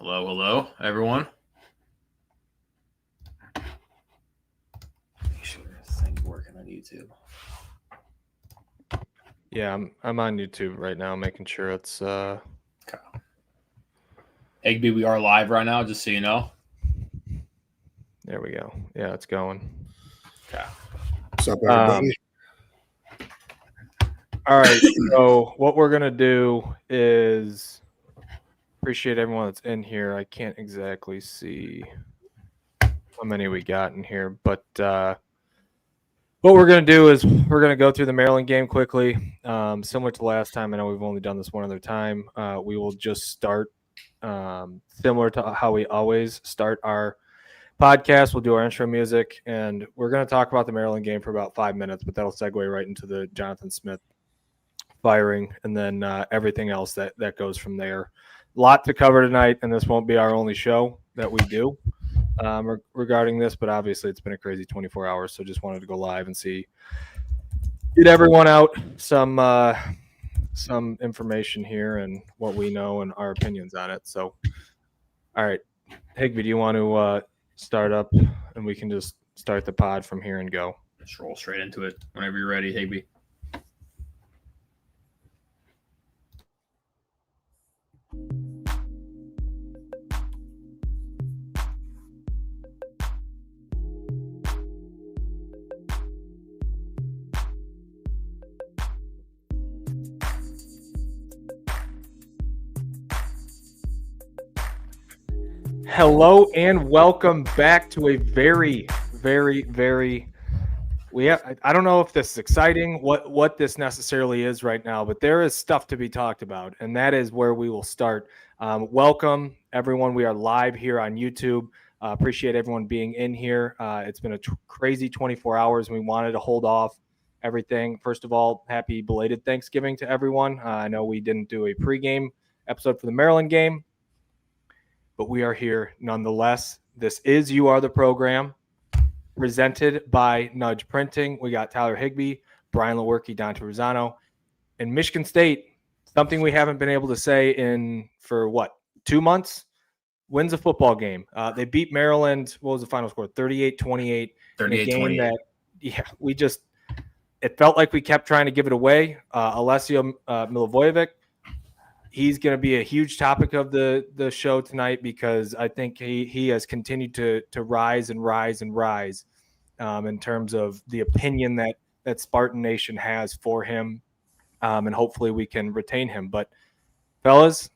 Hello, hello, everyone. Make sure this thing's working on YouTube. Yeah, I'm on YouTube right now, making sure it's. Okay. Higby, we are live right now, just so you know. There we go. Yeah, it's going. Okay. What's up, everybody? All right. So what we're gonna do is appreciate everyone that's in here. I can't exactly see how many we got in here, but what we're going to do is we're going to go through the Maryland game quickly. Similar to last time, I know we've only done this one other time. We will just start similar to how we always start our podcast. We'll do our intro music, and we're going to talk about the Maryland game for about 5 minutes, but that'll segue right into the Jonathan Smith firing and then everything else that goes from there. A lot to cover tonight, and this won't be our only show that we do regarding this, but obviously it's been a crazy 24 hours, so just wanted to go live and get everyone out some information here and what we know and our opinions on it. So, all right, Higby, do you want to start up and we can just start the pod from here and go? Just roll straight into it whenever you're ready, Higby. Hello and welcome back to a very, very, very I don't know if this is exciting, what this necessarily is right now, but there is stuff to be talked about, and that is where we will start. Welcome, everyone. We are live here on YouTube. Appreciate everyone being in here. It's been a crazy 24 hours. We wanted to hold off everything. First of all, happy belated Thanksgiving to everyone. I know we didn't do a pregame episode for the Maryland game, but we are here nonetheless. This is You Are the Program, presented by Nudge Printing. We got Tyler Higby, Brian Lewerke, Dante Rosano, and Michigan State. Something we haven't been able to say for 2 months? Wins a football game. They beat Maryland. What was the final score? 38-28. 38-28. It felt like we kept trying to give it away. Alessio Milivojevic, he's going to be a huge topic of the show tonight because I think he has continued to rise and rise and rise in terms of the opinion that Spartan Nation has for him, and hopefully we can retain him. But fellas,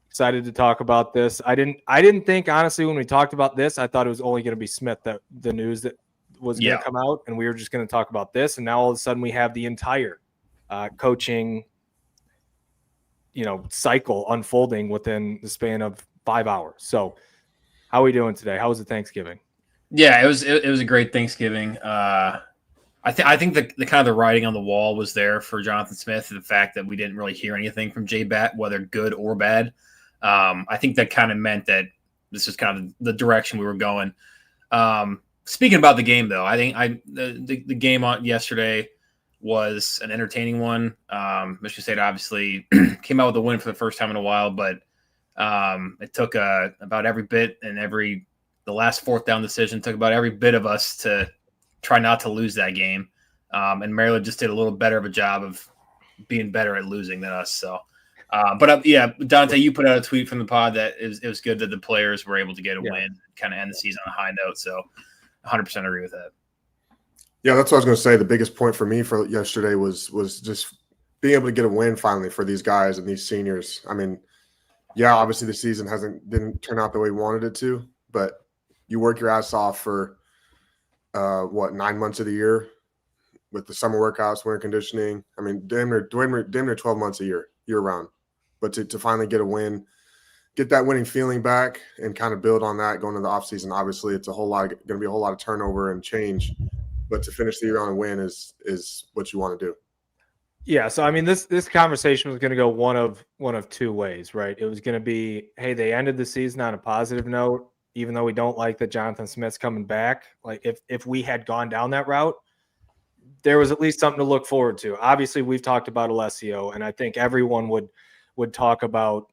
excited to talk about this. I didn't think, honestly, when we talked about this, I thought it was only going to be Smith, that the news that was going to come out, and we were just going to talk about this. And now all of a sudden we have the entire coaching cycle unfolding within the span of 5 hours. So how are we doing today? How was the Thanksgiving? Yeah, it was a great Thanksgiving. I think the kind of the writing on the wall was there for Jonathan Smith, the fact that we didn't really hear anything from J-Bat, whether good or bad. I think that kind of meant that this was kind of the direction we were going. Speaking about the game, though, I think the game on yesterday was an entertaining one. Michigan State obviously came out with a win for the first time in a while, but it took about every bit and the last fourth down decision took about every bit of us to try not to lose that game. And Maryland just did a little better of a job of being better at losing than us. So, Dante, you put out a tweet from the pod that it was good that the players were able to get a win, kind of end the season on a high note. So 100% agree with that. Yeah, that's what I was going to say. The biggest point for me for yesterday was just being able to get a win finally for these guys and these seniors. I mean, yeah, obviously the season didn't turn out the way we wanted it to, but you work your ass off for 9 months of the year with the summer workouts, winter conditioning. I mean, damn near 12 months a year round. But to finally get a win, get that winning feeling back, and kind of build on that going into the offseason. Obviously, it's going to be a whole lot of turnover and change. But to finish the year on a win is what you want to do. Yeah, so I mean, this conversation was going to go one of two ways, right? It was going to be, hey, they ended the season on a positive note, even though we don't like that Jonathan Smith's coming back. Like, if we had gone down that route, there was at least something to look forward to. Obviously, we've talked about Alessio, and I think everyone would talk about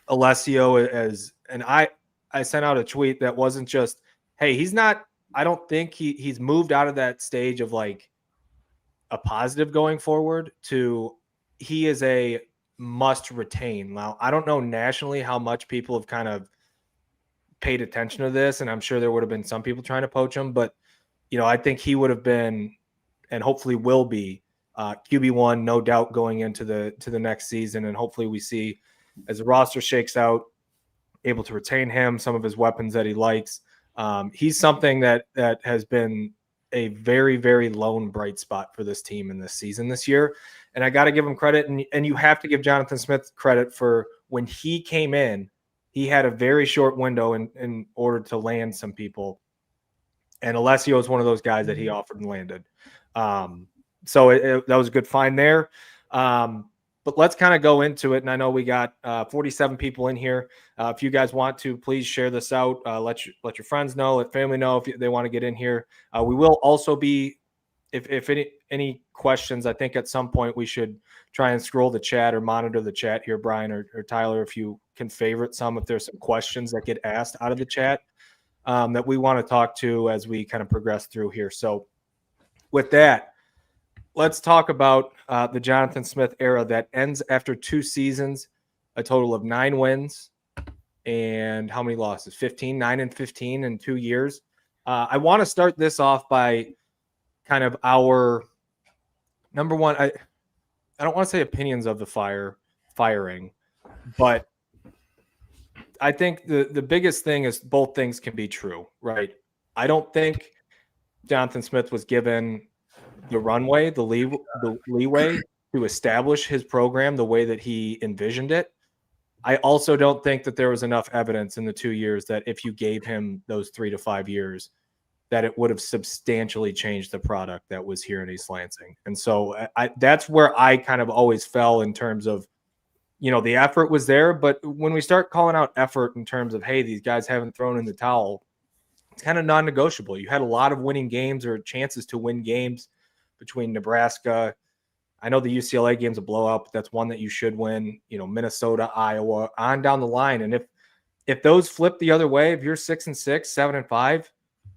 Alessio and I sent out a tweet that wasn't just, hey, he's not, I don't think he's moved out of that stage of like a positive going forward to he is a must retain. Now, I don't know nationally how much people have kind of paid attention to this, and I'm sure there would have been some people trying to poach him, but I think he would have been, and hopefully will be, QB1, no doubt, going into the next season. And hopefully we see, as the roster shakes out, able to retain him, some of his weapons that he likes. He's something that has been a very, very lone bright spot for this team in this season this year. And I got to give him credit. And you have to give Jonathan Smith credit for when he came in, he had a very short window in order to land some people. And Alessio is one of those guys that he offered and landed. So that was a good find there. But let's kind of go into it. And I know we got 47 people in here. If you guys want to, please share this out. Let your friends know, let family know if they want to get in here. We will also be, if any questions, I think at some point we should try and scroll the chat or monitor the chat here, Brian or Tyler, if you can favorite some, if there's some questions that get asked out of the chat that we want to talk to as we kind of progress through here. So with that, let's talk about the Jonathan Smith era that ends after 2 seasons, a total of 9 wins, and how many losses? 15, 9 and 15 in 2 years. I want to start this off by kind of our number one. I don't want to say opinions of the firing, but I think the biggest thing is both things can be true, right? I don't think Jonathan Smith was given the runway, the leeway to establish his program the way that he envisioned it. I also don't think that there was enough evidence in the 2 years that if you gave him those 3 to 5 years, that it would have substantially changed the product that was here in East Lansing. And so that's where I kind of always fell in terms of, the effort was there. But when we start calling out effort in terms of, hey, these guys haven't thrown in the towel, it's kind of non-negotiable. You had a lot of winning games or chances to win games between Nebraska. I know the UCLA game's a blowout, but that's one that you should win. Minnesota, Iowa, on down the line. And if those flip the other way, if you're 6-6, 7-5,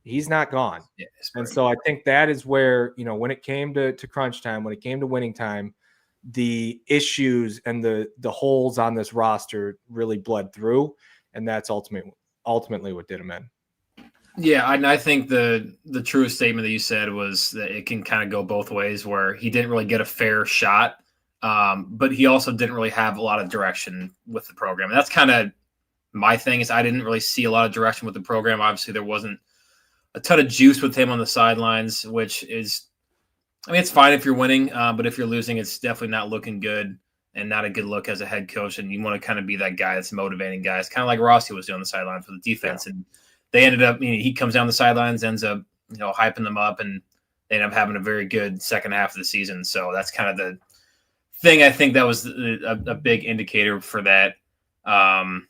he's not gone. Yeah, and so I think that is where, when it came to crunch time, when it came to winning time, the issues and the holes on this roster really bled through. And that's ultimately what did him in. Yeah, I think the truest statement that you said was that it can kind of go both ways, where he didn't really get a fair shot, but he also didn't really have a lot of direction with the program. And that's kind of my thing, is I didn't really see a lot of direction with the program. Obviously, there wasn't a ton of juice with him on the sidelines, which is, it's fine if you're winning, but if you're losing, it's definitely not looking good and not a good look as a head coach. And you want to kind of be that guy that's motivating guys, kind of like Rossi was doing on the sideline for the defense. Yeah. And they ended up, he comes down the sidelines, ends up, hyping them up, and they end up having a very good second half of the season. So that's kind of the thing. I think that was a big indicator for that. But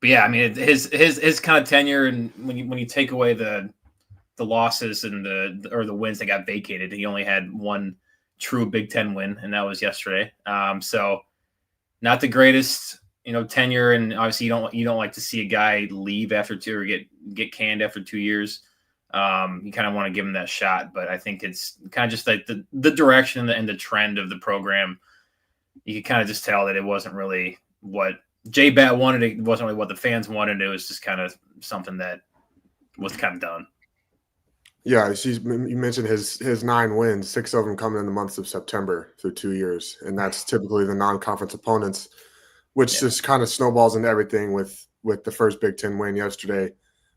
yeah, his kind of tenure, and when you take away the losses and the wins that got vacated, he only had one true Big Ten win, and that was yesterday. So not the greatest, tenure, and obviously you don't like to see a guy leave after 2 or get canned after 2 years. You kind of want to give him that shot, but I think it's kind of just like the direction and the trend of the program. You could kind of just tell that it wasn't really what J-Bat wanted. It wasn't really what the fans wanted. It was just kind of something that was kind of done. Yeah, you mentioned his 9 wins, 6 of them coming in the months of September through 2 years, and that's typically the non-conference opponents, which just kind of snowballs into everything with the first Big Ten win yesterday,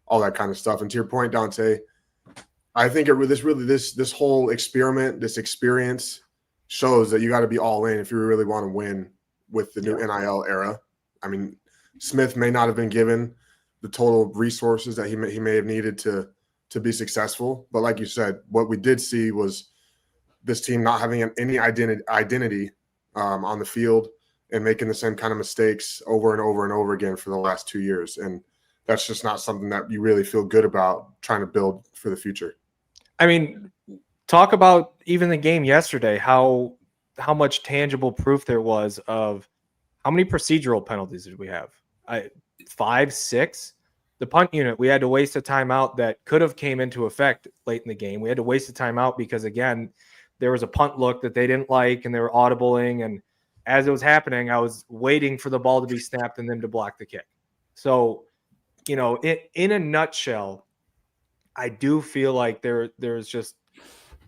all that kind of stuff. And to your point, Dante, I think this whole experiment, this experience, shows that you got to be all in if you really want to win with the new NIL era. Smith may not have been given the total resources that he may have needed to be successful, but like you said, what we did see was this team not having any identity on the field and making the same kind of mistakes over and over and over again for the last 2 years. And that's just not something that you really feel good about trying to build for the future. Talk about even the game yesterday, how much tangible proof there was of How many procedural penalties did we have? 5, 6. The punt unit, we had to waste a timeout that could have came into effect late in the game. We had to waste a timeout because, again, there was a punt look that they didn't like, and they were audibling. And as it was happening, I was waiting for the ball to be snapped and them to block the kick. So, in a nutshell, I do feel like there's just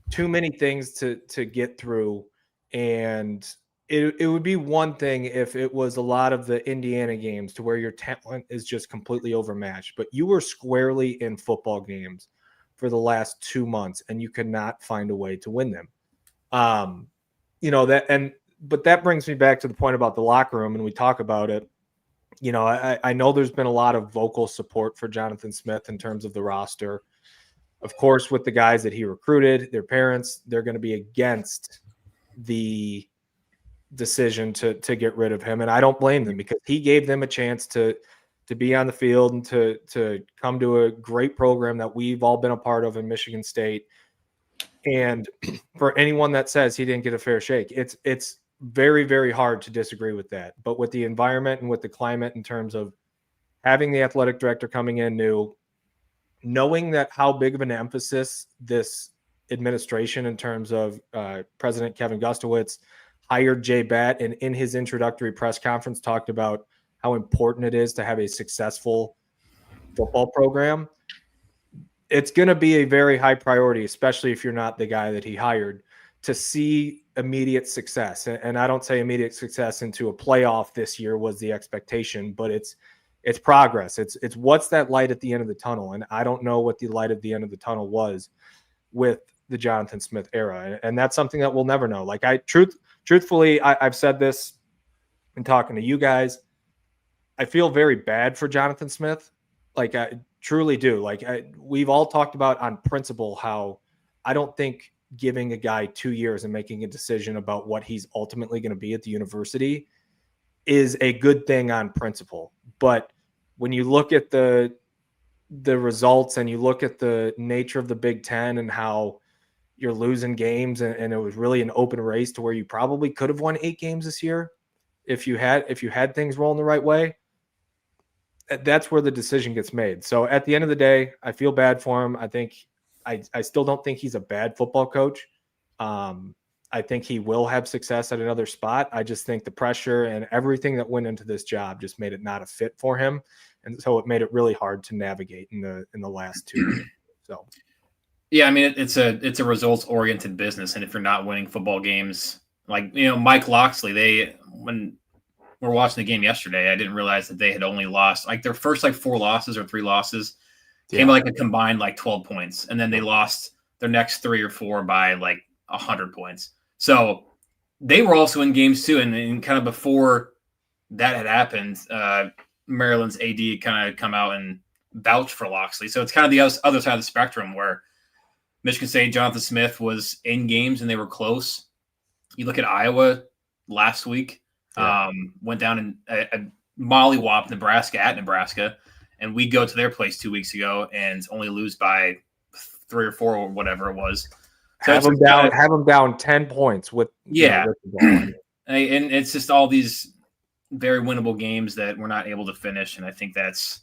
too many things to get through. And it would be one thing if it was a lot of the Indiana games to where your talent is just completely overmatched, but you were squarely in football games for the last 2 months and you could not find a way to win them. But that brings me back to the point about the locker room, and we talk about it. I know there's been a lot of vocal support for Jonathan Smith in terms of the roster. Of course, with the guys that he recruited, their parents, they're going to be against the decision to get rid of him. And I don't blame them, because he gave them a chance to be on the field and to come to a great program that we've all been a part of in Michigan State. And for anyone that says he didn't get a fair shake, it's very, very hard to disagree with that. But with the environment and with the climate in terms of having the athletic director coming in new, knowing that how big of an emphasis this administration in terms of President Kevin Gustowitz hired Jay Batt, and in his introductory press conference talked about how important it is to have a successful football program. It's going to be a very high priority, especially if you're not the guy that he hired, to see immediate success. And I don't say immediate success into a playoff this year was the expectation, but it's progress. It's what's that light at the end of the tunnel. And I don't know what the light at the end of the tunnel was with the Jonathan Smith era. And that's something that we'll never know. Like truthfully, I've said this in talking to you guys. I feel very bad for Jonathan Smith. Like, I truly do. Like, we've all talked about on principle how I don't think giving a guy 2 years and making a decision about what he's ultimately going to be at the university is a good thing on principle. But when you look at the results and you look at the nature of the Big Ten and how you're losing games, and it was really an open race to where you probably could have won 8 games this year if you had things rolling the right way, that's where the decision gets made. So at the end of the day, I feel bad for him. I think I still don't think he's a bad football coach. I think he will have success at another spot. I just think the pressure and everything that went into this job just made it not a fit for him. And so it made it really hard to navigate in the last 2 years. So, yeah, I mean, it's a results oriented business. And if you're not winning football games, like, Mike Loxley, when we're watching the game yesterday, I didn't realize that they had only lost like their first 4 losses or 3 losses came a combined 12 points. And then they lost their next 3 or 4 by 100 points. So they were also in games too. And kind of before that had happened, Maryland's AD kind of come out and vouch for Loxley. So it's kind of the other side of the spectrum where Michigan State, Jonathan Smith was in games and they were close. You look at Iowa last week, went down and mollywhopped Nebraska at Nebraska, and we go to their place 2 weeks ago and only lose by 3 or 4 or whatever it was. So have them down 10 points with with the ball. And it's just all these very winnable games that we're not able to finish. And I think that's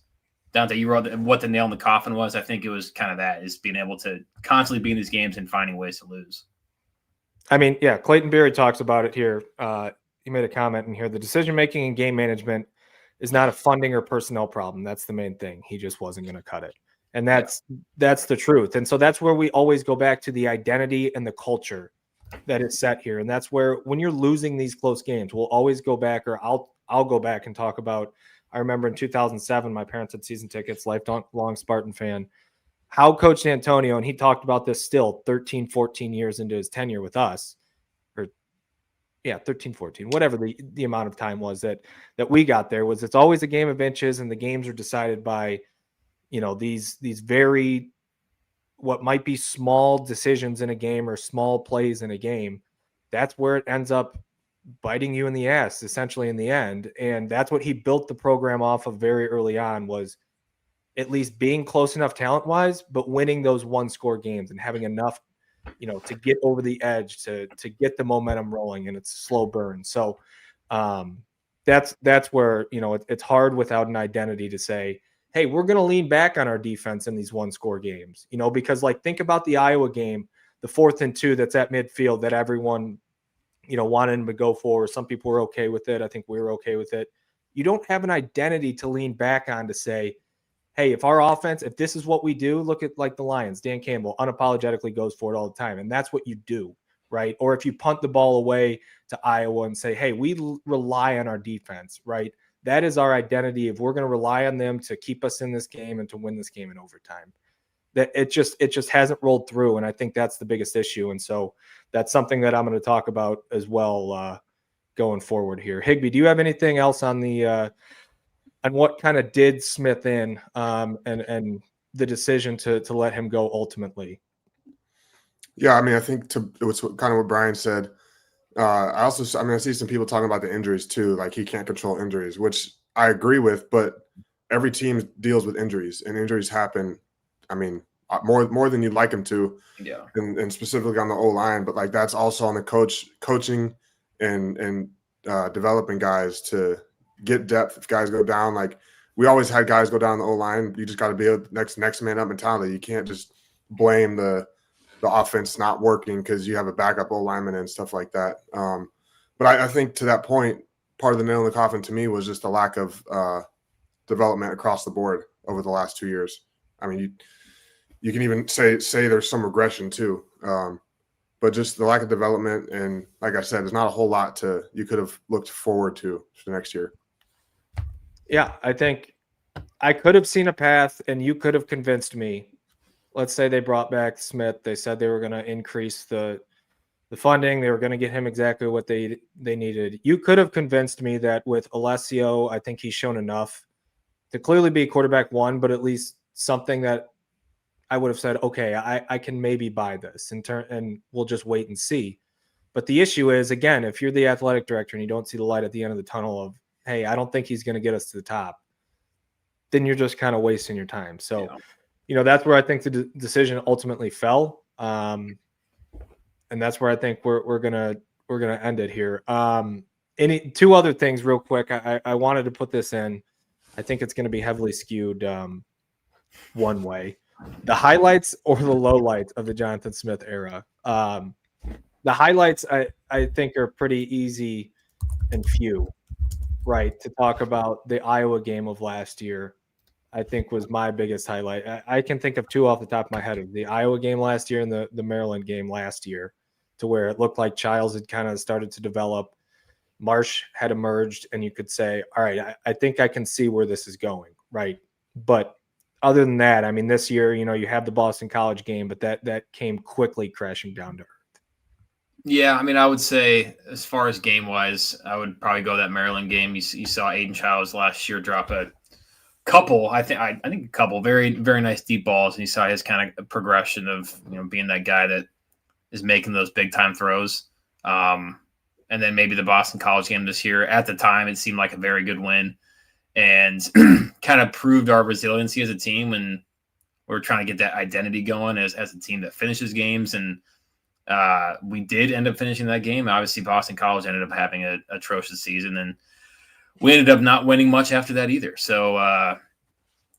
down to you wrote what the nail in the coffin was. I think it was kind of that, is being able to constantly be in these games and finding ways to lose. I mean, yeah, Clayton Berry talks about it here. He made a comment in here. The decision-making and game management is not a funding or personnel problem. That's the main thing. He just wasn't going to cut it. And that's the truth. And so that's where we always go back to the identity and the culture that is set here. And that's where, when you're losing these close games, we'll always go back, or I'll go back and talk about, I remember in 2007, my parents had season tickets, lifelong Spartan fan, how Coach Antonio, and he talked about this still 13, 14 years into his tenure with us, 13, 14, whatever the amount of time was that we got there, was it's always a game of inches, and the games are decided by, these very, what might be small decisions in a game or small plays in a game. That's where it ends up biting you in the ass, essentially, in the end. And that's what he built the program off of very early on, was at least being close enough talent-wise, but winning those one-score games and having enough, to get over the edge, to get the momentum rolling, and it's a slow burn. So that's where, it's hard without an identity to say, hey, we're going to lean back on our defense in these 1-score games, because like think about the Iowa game, the 4th and 2 that's at midfield that everyone, wanted him to go for. Some people were okay with it. I think we were okay with it. You don't have an identity to lean back on to say, hey, if our offense, if this is what we do, look at like the Lions, Dan Campbell unapologetically goes for it all the time. And that's what you do, right? Or if you punt the ball away to Iowa and say, hey, we rely on our defense, right? That is our identity. If we're going to rely on them to keep us in this game and to win this game in overtime, that it just hasn't rolled through. And I think that's the biggest issue. And so that's something that I'm going to talk about as well going forward here. Higbee, do you have anything else on the on what kind of did Smith in and the decision to let him go ultimately? Yeah, I mean, I think it was kind of what Brian said. I see some people talking about the injuries too, like he can't control injuries, which I agree with, but every team deals with injuries, and injuries happen. I mean, more than you'd like them to, yeah, and specifically on the O-line, but like that's also on the coaching and developing guys to get depth. If guys go down, like we always had guys go down the O-line, you just got to be a next man up mentality. You can't just blame the offense not working because you have a backup O-lineman and stuff like that. But I think to that point, part of the nail in the coffin to me was just the lack of development across the board over the last 2 years. I mean, you can even say there's some regression too, but just the lack of development. And like I said, there's not a whole lot you could have looked forward to for next year. Yeah, I think I could have seen a path, and you could have convinced me. Let's say they brought back Smith. They said they were going to increase the funding. They were going to get him exactly what they needed. You could have convinced me that with Alessio, I think he's shown enough to clearly be quarterback 1, but at least something that I would have said, okay, I can maybe buy this and we'll just wait and see. But the issue is, again, if you're the athletic director and you don't see the light at the end of the tunnel of, hey, I don't think he's going to get us to the top, then you're just kind of wasting your time. So, that's where I think the decision ultimately fell. And that's where I think we're gonna end it here. Two other things real quick. I wanted to put this in. I think it's going to be heavily skewed one way. The highlights or the lowlights of the Jonathan Smith era. The highlights I think are pretty easy and few, right? To talk about the Iowa game of last year, I think was my biggest highlight. I can think of 2 off the top of my head: the Iowa game last year and the Maryland game last year, to where it looked like Childs had kind of started to develop. Marsh had emerged, and you could say, all right, I think I can see where this is going, right? But other than that, I mean, this year, you have the Boston College game, but that came quickly crashing down to earth. Yeah, I mean, I would say as far as game-wise, I would probably go that Maryland game. You saw Aiden Childs last year drop a couple, I think a couple very, very nice deep balls, and you saw his kind of progression of being that guy that is making those big time throws. And then maybe the Boston College game this year. At the time, it seemed like a very good win, and kind of proved our resiliency as a team when we're trying to get that identity going as a team that finishes games. And we did end up finishing that game. Obviously, Boston College ended up having an atrocious season, and we ended up not winning much after that either. So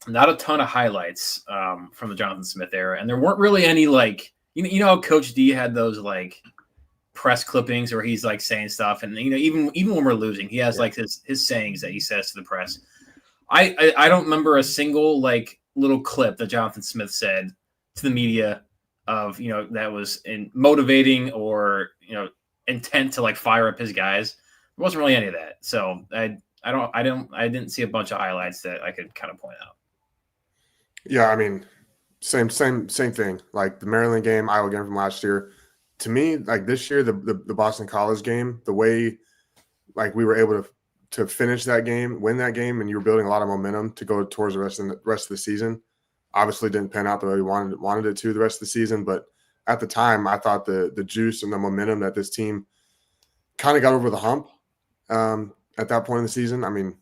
not a ton of highlights from the Jonathan Smith era. And there weren't really any, like, you know how Coach D had those, like, press clippings where he's, like, saying stuff. And, even when we're losing, he has, like, his sayings that he says to the press. I don't remember a single, like, little clip that Jonathan Smith said to the media of, that was in motivating or, intent to, like, fire up his guys. There wasn't really any of that. So I didn't see a bunch of highlights that I could kind of point out. Yeah, I mean, same thing. Like the Maryland game, Iowa game from last year. To me, like this year, the Boston College game, the way like we were able to finish that game, win that game, and you were building a lot of momentum to go towards the rest of the season. Obviously, didn't pan out the way we wanted it to the rest of the season, but at the time, I thought the juice and the momentum that this team kind of got over the hump. At that point in the season, I mean,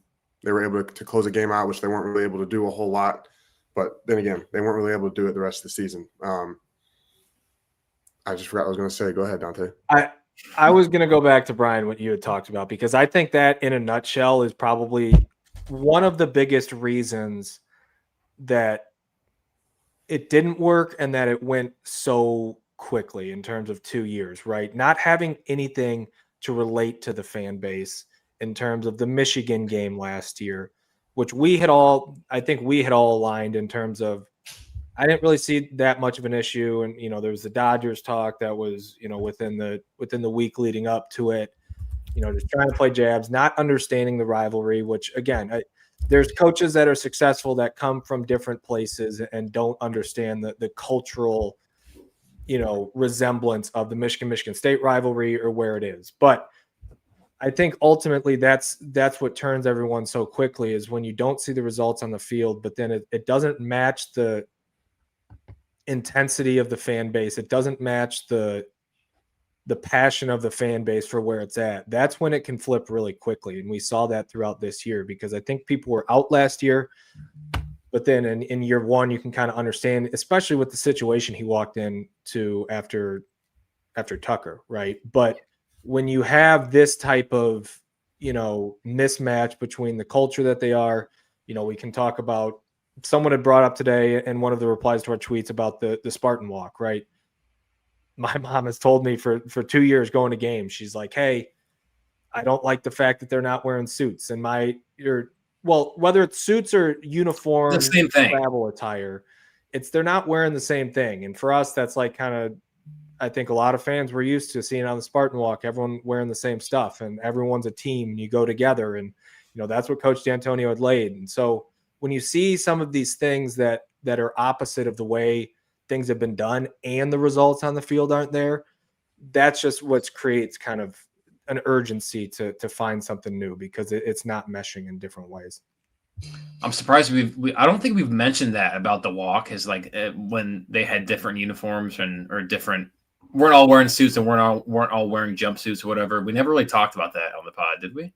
they were able to close a game out, which they weren't really able to do a whole lot. But then again, they weren't really able to do it the rest of the season. I just forgot what I was going to say. Go ahead, Dante. I was going to go back to Brian, what you had talked about, because I think that in a nutshell is probably one of the biggest reasons that it didn't work and that it went so quickly in terms of 2 years, right? Not having anything to relate to the fan base in terms of the Michigan game last year, which I think we had all aligned in terms of, I didn't really see that much of an issue. And, there was the Dodgers talk that was, within the week leading up to it, just trying to play jabs, not understanding the rivalry, which again, there's coaches that are successful that come from different places and don't understand the cultural, resemblance of the Michigan State rivalry or where it is. But I think ultimately that's what turns everyone so quickly is when you don't see the results on the field, but then it doesn't match the intensity of the fan base. It doesn't match the passion of the fan base for where it's at. That's when it can flip really quickly. And we saw that throughout this year because I think people were out last year, but then in year one, you can kind of understand, especially with the situation he walked into after Tucker, right? But when you have this type of, mismatch between the culture that they are, we can talk about, someone had brought up today in one of the replies to our tweets about the Spartan walk, right? My mom has told me for 2 years going to games, she's like, hey, I don't like the fact that they're not wearing suits. And whether it's suits or uniform, the same thing, travel attire, they're not wearing the same thing. And for us, that's like kind of, I think a lot of fans were used to seeing on the Spartan walk, everyone wearing the same stuff and everyone's a team and you go together. And, that's what Coach D'Antonio had laid. And so when you see some of these things that are opposite of the way things have been done and the results on the field aren't there, that's just what creates kind of an urgency to find something new because it's not meshing in different ways. I'm surprised I don't think we've mentioned that about the walk is like when they had different uniforms or different, weren't all wearing suits and weren't all wearing jumpsuits or whatever. We never really talked about that on the pod, did we?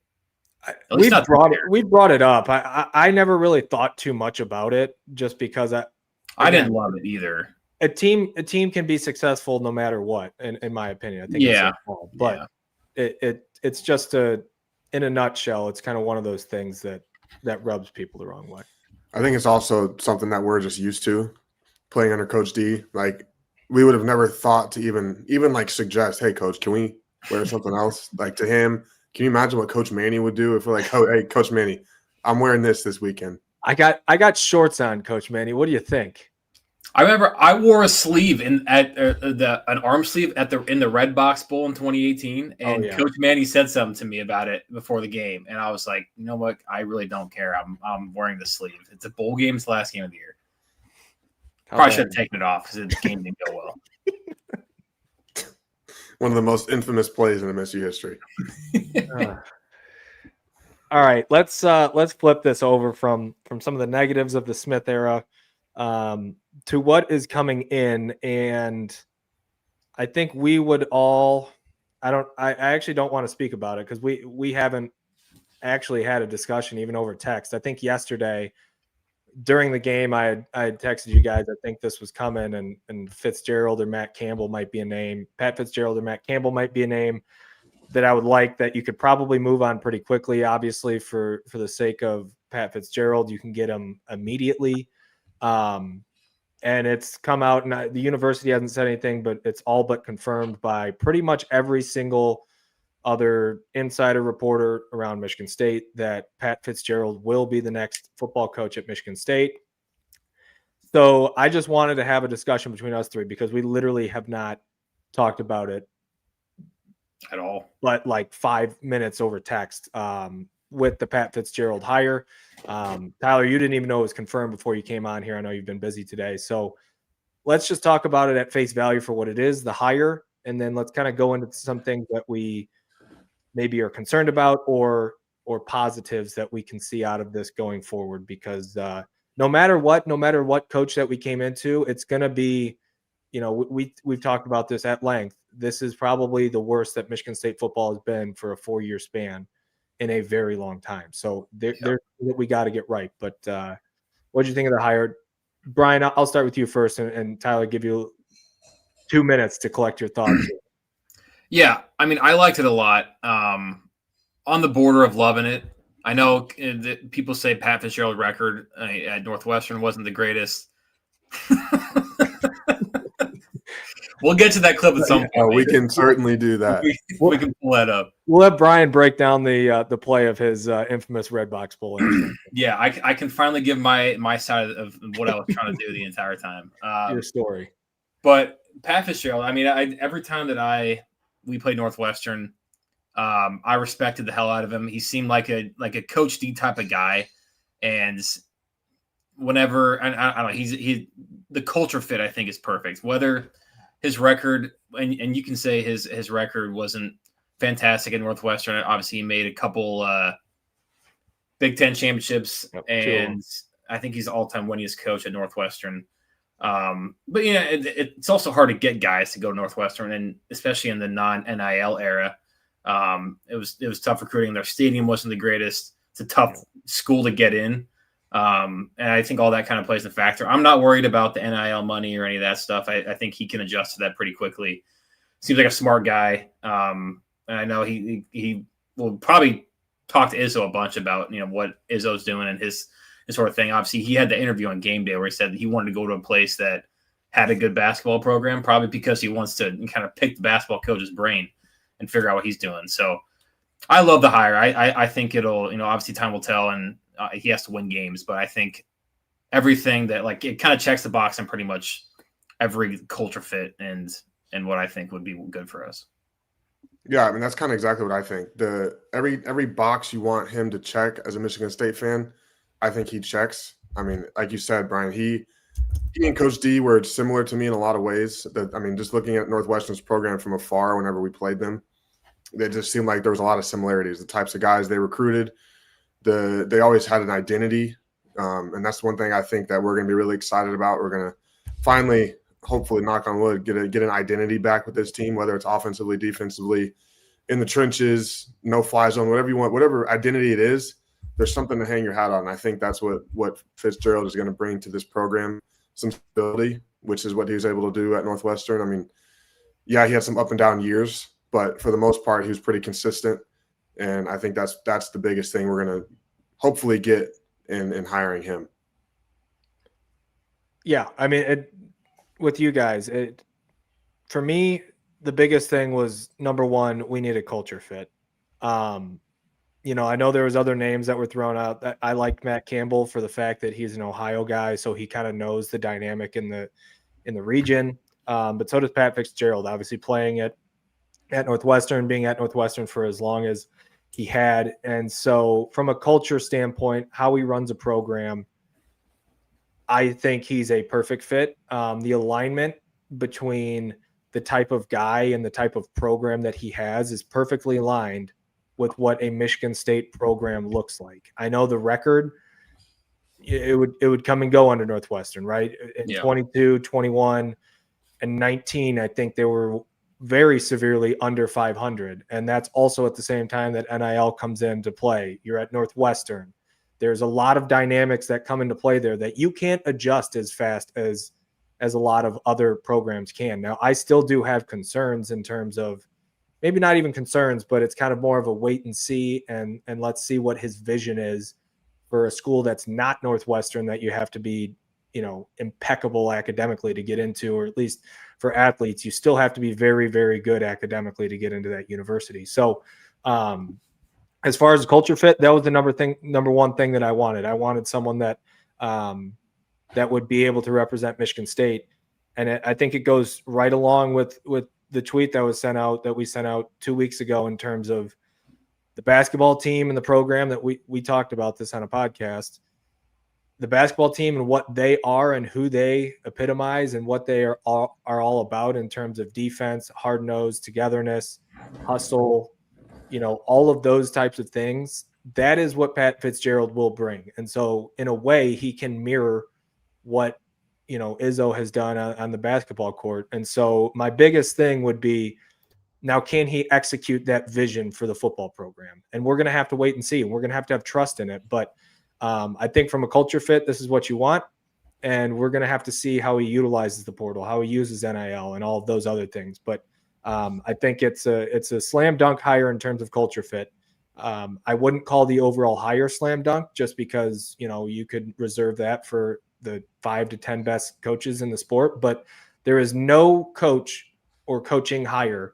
We brought it up. I never really thought too much about it just because I didn't love it either. A team can be successful no matter what, in my opinion. I think but it's just in a nutshell, it's kind of one of those things that rubs people the wrong way. I think it's also something that we're just used to playing under Coach D. Like we would have never thought to even like suggest, hey coach, can we wear something else? Like to him, can you imagine what Coach Manny would do if we're like, oh, hey, Coach Manny, I'm wearing this weekend. I got shorts on, Coach Manny. What do you think? I remember I wore a sleeve an arm sleeve in the Redbox Bowl in 2018, and Coach Manny said something to me about it before the game, and I was like, you know what? I really don't care. I'm wearing the sleeve. It's a bowl game. It's the last game of the year. Probably should have taken it off because the game didn't go well. One of the most infamous plays in MSU history. All right, let's flip this over from some of the negatives of the Smith era to what is coming in, and I think we would all. I actually don't want to speak about it because we haven't actually had a discussion even over text. I think yesterday during the game I had texted you guys. I think this was coming, and Fitzgerald or Matt Campbell might be a name. Pat Fitzgerald or Matt Campbell might be a name that I would like that you could probably move on pretty quickly. Obviously, for the sake of Pat Fitzgerald, you can get him immediately. And it's come out, and the university hasn't said anything, but it's all but confirmed by pretty much every single other insider reporter around Michigan State that Pat Fitzgerald will be the next football coach at Michigan State. So I just wanted to have a discussion between us three because we literally have not talked about it at all, but like 5 minutes over text with the Pat Fitzgerald hire. Tyler, you didn't even know it was confirmed before you came on here. I know you've been busy today. So let's just talk about it at face value for what it is, the hire, and then let's kind of go into some things that we maybe are concerned about or positives that we can see out of this going forward, because no matter what coach that we came into, it's going to be, we've talked about this at length. This is probably the worst that Michigan State football has been for a 4-year span in a very long time. So there's what we got to get right. But what do you think of the hire? Brian, I'll start with you first, and Tyler, give you 2 minutes to collect your thoughts. Yeah, I mean, I liked it a lot. On the border of loving it. I know that people say Pat Fitzgerald record at Northwestern wasn't the greatest. We'll get to that clip at some point. We can certainly do that. We can pull that up. We'll have Brian break down the play of his infamous Redbox Bowl. Yeah, I can finally give my side of what I was trying to do the entire time. Your story. But Pat Fitzgerald, I mean, every time that we played Northwestern, I respected the hell out of him. He seemed like a Coach D type of guy, and whenever I don't know, the culture fit I think is perfect. Whether his record and you can say his record wasn't fantastic at Northwestern. Obviously, he made a couple Big Ten championships, and I think he's all-time winningest coach at Northwestern. But yeah, it's also hard to get guys to go to Northwestern, and especially in the non-NIL era. It was tough recruiting. Their stadium wasn't the greatest. It's a tough school to get in. And I think all that kind of plays a factor. I'm not worried about the NIL money or any of that stuff. I think he can adjust to that pretty quickly. Seems like a smart guy. And I know he will probably talk to Izzo a bunch about, what Izzo's doing and his sort of thing. Obviously, he had the interview on game day where he said that he wanted to go to a place that had a good basketball program, probably because he wants to kind of pick the basketball coach's brain and figure out what he's doing. So I love the hire. I think it'll, obviously time will tell, and he has to win games, but I think everything that it kind of checks the box in pretty much every culture fit and what I think would be good for us. Yeah, I mean, that's kind of exactly what I think. Every box you want him to check as a Michigan State fan, I think he checks. I mean, like you said, Brian, he and Coach D were similar to me in a lot of ways. Just looking at Northwestern's program from afar whenever we played them, they just seemed like there was a lot of similarities. The types of guys they recruited, they always had an identity, and that's one thing I think that we're going to be really excited about. We're going to finally, hopefully, knock on wood, get an identity back with this team, whether it's offensively, defensively, in the trenches, no fly zone, whatever you want, whatever identity it is. There's something to hang your hat on. I think that's what Fitzgerald is going to bring to this program, some stability, which is what he was able to do at Northwestern. I mean, yeah, he had some up and down years, but for the most part, he was pretty consistent. And I think that's the biggest thing we're going to hopefully get in hiring him. Yeah, I mean, with you guys, for me, the biggest thing was, number one, we need a culture fit. I know there was other names that were thrown out. I liked Matt Campbell for the fact that he's an Ohio guy, so he kind of knows the dynamic in the region. But so does Pat Fitzgerald, obviously playing at Northwestern, being at Northwestern for as long as he had. And so from a culture standpoint, how he runs a program, I think he's a perfect fit. The alignment between the type of guy and the type of program that he has is perfectly aligned with what a Michigan State program looks like. I know the record, it would come and go under Northwestern, right? In 22, 21, and 19, I think they were very severely under 500. And that's also at the same time that NIL comes into play. You're at Northwestern. There's a lot of dynamics that come into play there that you can't adjust as fast as a lot of other programs can. Now, I still do have concerns in terms of, maybe not even concerns, but it's kind of more of a wait and see, and let's see what his vision is for a school that's not Northwestern, that you have to be, impeccable academically to get into, or at least for athletes, you still have to be very, very good academically to get into that university. So as far as the culture fit, that was the number one thing that I wanted. I wanted someone that would be able to represent Michigan State. And I think it goes right along with the tweet that we sent out 2 weeks ago in terms of the basketball team and the program that we talked about this on a podcast. The basketball team and what they are and who they epitomize and what they are all about in terms of defense, hard-nosed, togetherness, hustle, all of those types of things. That is what Pat Fitzgerald will bring. And so in a way, he can mirror what Izzo has done on the basketball court. And so my biggest thing would be, now can he execute that vision for the football program? And we're going to have to wait and see. We're going to have trust in it. But I think from a culture fit, this is what you want. And we're going to have to see how he utilizes the portal, how he uses NIL and all of those other things. But I think it's a slam dunk hire in terms of culture fit. I wouldn't call the overall hire slam dunk just because, you could reserve that for the 5 to 10 best coaches in the sport, but there is no coach or coaching hire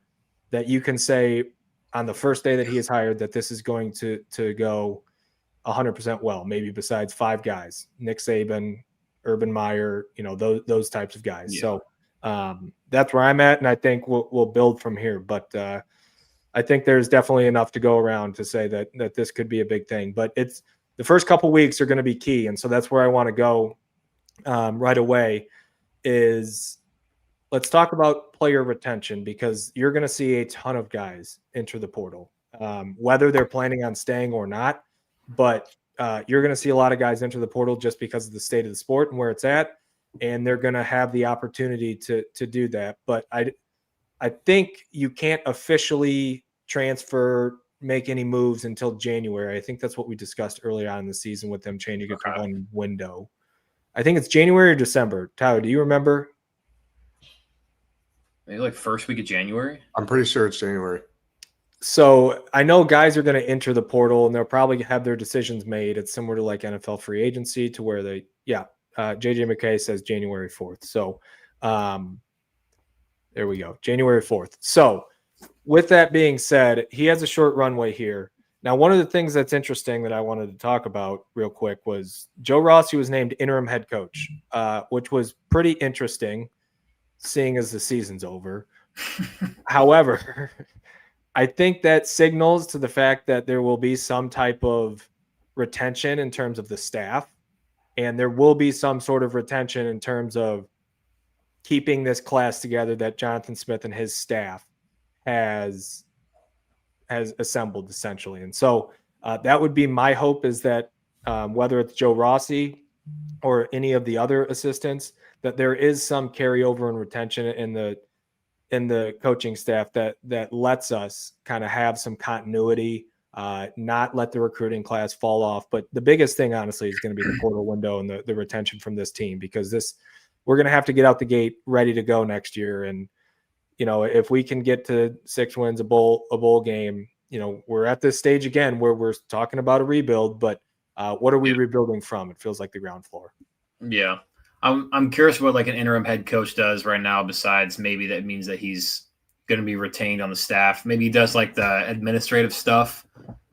that you can say on the first day that he is hired that this is going to go 100% well, maybe besides 5 guys, Nick Saban, Urban Meyer, those types of guys. Yeah. So that's where I'm at. And I think we'll build from here, but I think there's definitely enough to go around to say that this could be a big thing, but it's the first couple weeks are going to be key. And so that's where I want to go right away is let's talk about player retention, because you're going to see a ton of guys enter the portal, whether they're planning on staying or not. But you're going to see a lot of guys enter the portal just because of the state of the sport and where it's at, and they're going to have the opportunity to do that. But I think you can't officially make any moves until January. I think that's what we discussed earlier on in the season with them changing it to one window. I think it's January or December. Tyler, do you remember? Maybe like first week of January? I'm pretty sure it's January. So I know guys are going to enter the portal and they'll probably have their decisions made. It's similar to like NFL free agency to where JJ McKay says January 4th. So there we go. January 4th. So with that being said, he has a short runway here. Now, one of the things that's interesting that I wanted to talk about real quick was Joe Rossi was named interim head coach, which was pretty interesting seeing as the season's over. However, I think that signals to the fact that there will be some type of retention in terms of the staff, and there will be some sort of retention in terms of keeping this class together that Jonathan Smith and his staff has assembled essentially. And so that would be my hope, is that whether it's Joe Rossi or any of the other assistants, that there is some carryover and retention in the coaching staff that lets us kind of have some continuity, not let the recruiting class fall off. But the biggest thing, honestly, is going to be the portal window and the retention from this team, because we're going to have to get out the gate ready to go next year. And, if we can get to 6 wins, a bowl game, we're at this stage again where we're talking about a rebuild, but what are we rebuilding from? It feels like the ground floor. Yeah. I'm curious what like an interim head coach does right now, besides maybe that means that he's going to be retained on the staff. Maybe he does like the administrative stuff.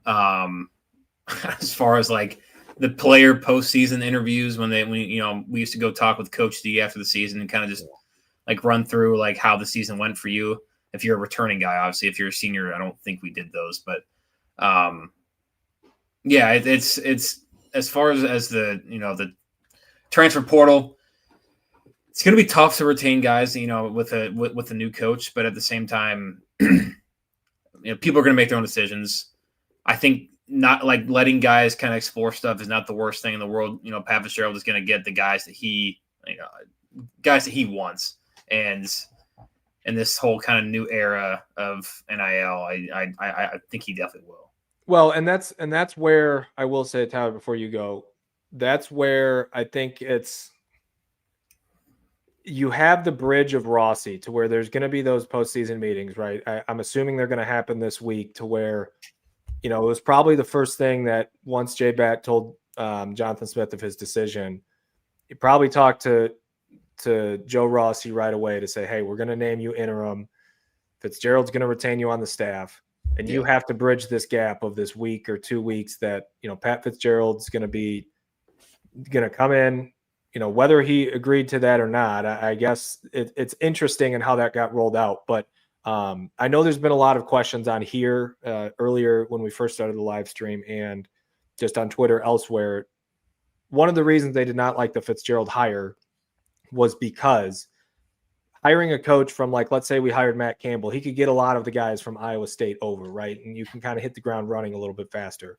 As far as like the player postseason interviews, when we used to go talk with Coach D after the season and kind of just like run through like how the season went for you. If you're a returning guy, obviously, if you're a senior, I don't think we did those, but it's as far as the, the transfer portal, it's going to be tough to retain guys, with a new coach, but at the same time, people are going to make their own decisions. I think not like letting guys kind of explore stuff is not the worst thing in the world. Pat Fitzgerald is going to get the guys that he wants. And in this whole kind of new era of NIL, I think he definitely will. Well, and that's where I will say, Tyler, before you go, that's where I think you have the bridge of Rossi to where there's going to be those postseason meetings, right? I'm assuming they're going to happen this week, to where, it was probably the first thing that once J-Bat told Jonathan Smith of his decision, he probably talked to Joe Rossi right away to say, hey, we're going to name you interim. Fitzgerald's going to retain you on the staff. And you have to bridge this gap of this week or 2 weeks that, Pat Fitzgerald's going to come in, whether he agreed to that or not. I guess it's interesting in how that got rolled out. But I know there's been a lot of questions on here earlier when we first started the live stream and just on Twitter elsewhere. One of the reasons they did not like the Fitzgerald hire was because hiring a coach from, like, let's say we hired Matt Campbell, he could get a lot of the guys from Iowa State over, right? And you can kind of hit the ground running a little bit faster.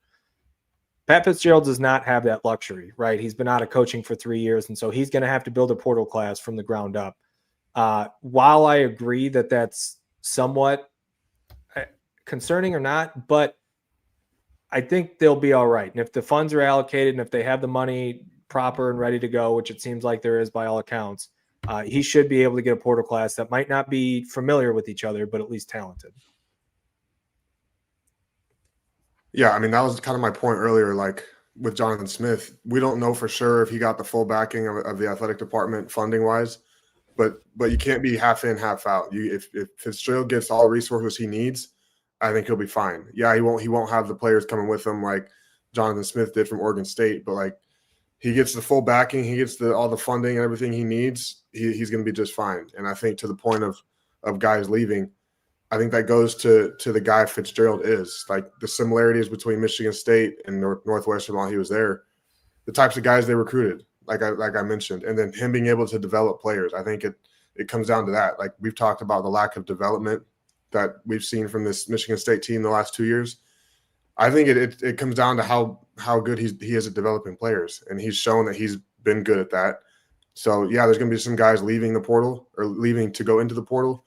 Pat Fitzgerald does not have that luxury, right? He's been out of coaching for 3 years, and so he's going to have to build a portal class from the ground up. While I agree that that's somewhat concerning or not, but I think they'll be all right. And if the funds are allocated and if they have the money proper and ready to go, which it seems like there is by all accounts, he should be able to get a portal class that might not be familiar with each other, but at least talented. Yeah, I mean, that was kind of my point earlier. Like with Jonathan Smith, we don't know for sure if he got the full backing of the athletic department funding wise, but you can't be half in, half out. If Fitzgerald gets all the resources he needs, I think he'll be fine. Yeah, he won't have the players coming with him like Jonathan Smith did from Oregon State, but like he gets the full backing, he gets all the funding and everything he needs, he's going to be just fine. And I think to the point of guys leaving, I think that goes to the guy Fitzgerald is. Like the similarities between Michigan State and Northwestern while he was there, the types of guys they recruited, like I mentioned, and then him being able to develop players. I think it comes down to that. Like we've talked about the lack of development that we've seen from this Michigan State team the last 2 years. I think it comes down to how good he is at developing players, and he's shown that he's been good at that. So yeah, there's going to be some guys leaving the portal or leaving to go into the portal.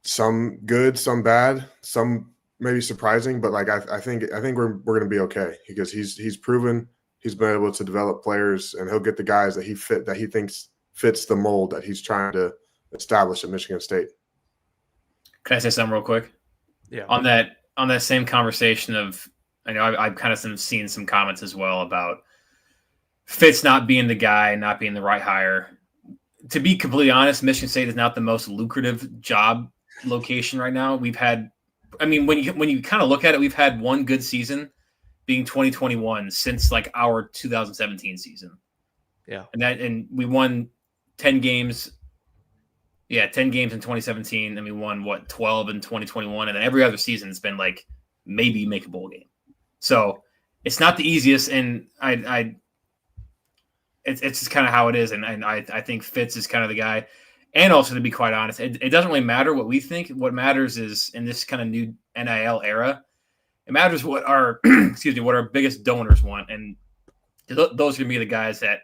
Some good, some bad, some maybe surprising, but like I think we're going to be okay because he's proven he's been able to develop players, and he'll get the guys that he thinks fits the mold that he's trying to establish at Michigan State. Can I say something real quick? Yeah. On that same conversation of, I know I've kind of seen some comments as well about Fitz not being the guy, not being the right hire. To be completely honest, Michigan State is not the most lucrative job location right now. We've had, I mean, when you kind of look at it, we've had one good season being 2021 since like our 2017 season. Yeah. And we won 10 games. Yeah, 10 games in 2017, and we won 12 in 2021, and then every other season it's been like maybe make a bowl game. So it's not the easiest, and it's just kind of how it is, and I think Fitz is kind of the guy. And also, to be quite honest, it doesn't really matter what we think. What matters is in this kind of new NIL era, it matters what our what our biggest donors want, and those are going to be the guys that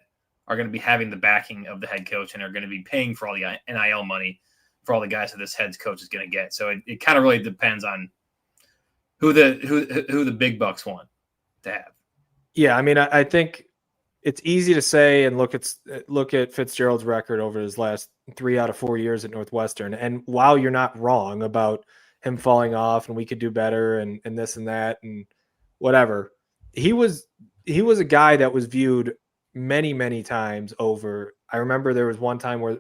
are going to be having the backing of the head coach and are going to be paying for all the NIL money for all the guys that this head coach is going to get. So it kind of really depends on who the big bucks want to have. Yeah, I mean, I think it's easy to say and look at Fitzgerald's record over his last 3 out of 4 years at Northwestern. And while you're not wrong about him falling off and we could do better and this and that and whatever, he was a guy that was viewed many, many times over. I remember there was one time where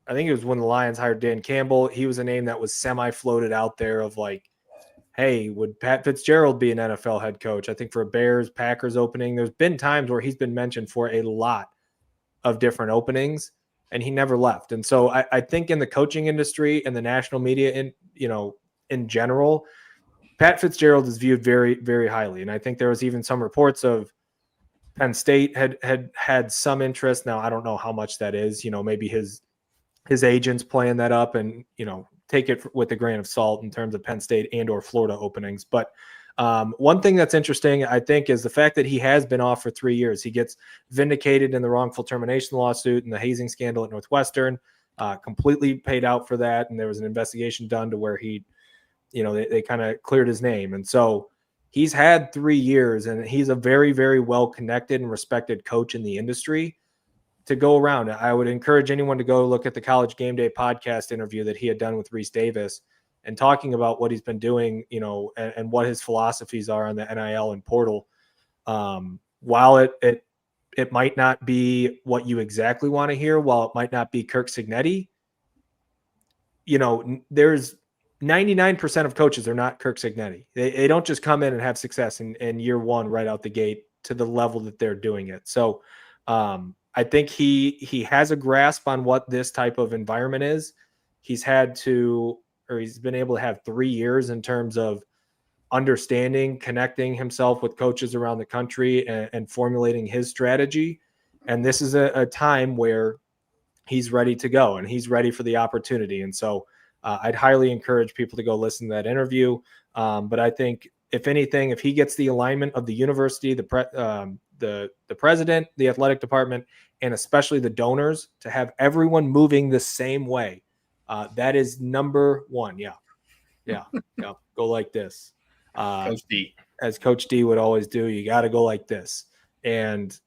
I think it was when the Lions hired Dan Campbell. He was a name that was semi-floated out there of like, hey, would Pat Fitzgerald be an NFL head coach? I think for a Bears-Packers opening, there's been times where he's been mentioned for a lot of different openings, and he never left. And so I think in the coaching industry and the national media in general, Pat Fitzgerald is viewed very, very highly. And I think there was even some reports of Penn State had some interest. Now, I don't know how much that is, maybe his agents playing that up and, take it with a grain of salt in terms of Penn State and or Florida openings. But one thing that's interesting, I think, is the fact that he has been off for 3 years. He gets vindicated in the wrongful termination lawsuit and the hazing scandal at Northwestern, completely paid out for that. And there was an investigation done to where they kind of cleared his name. And so he's had 3 years, and he's a very, very well-connected and respected coach in the industry to go around. I would encourage anyone to go look at the College Game Day podcast interview that he had done with Reese Davis and talking about what he's been doing, and what his philosophies are on the NIL and portal. While it might not be what you exactly want to hear, while it might not be Kirk Cignetti, there's 99% of coaches are not Kirk Cignetti. They don't just come in and have success in year one right out the gate to the level that they're doing it. So I think he has a grasp on what this type of environment is. He's been able to have 3 years in terms of understanding, connecting himself with coaches around the country and formulating his strategy. And this is a time where he's ready to go and he's ready for the opportunity. And so I'd highly encourage people to go listen to that interview. But I think if anything, if he gets the alignment of the university, the president, the athletic department, and especially the donors to have everyone moving the same way, that is number one. Yeah. Go like this. Coach D. As Coach D would always do, you got to go like this. And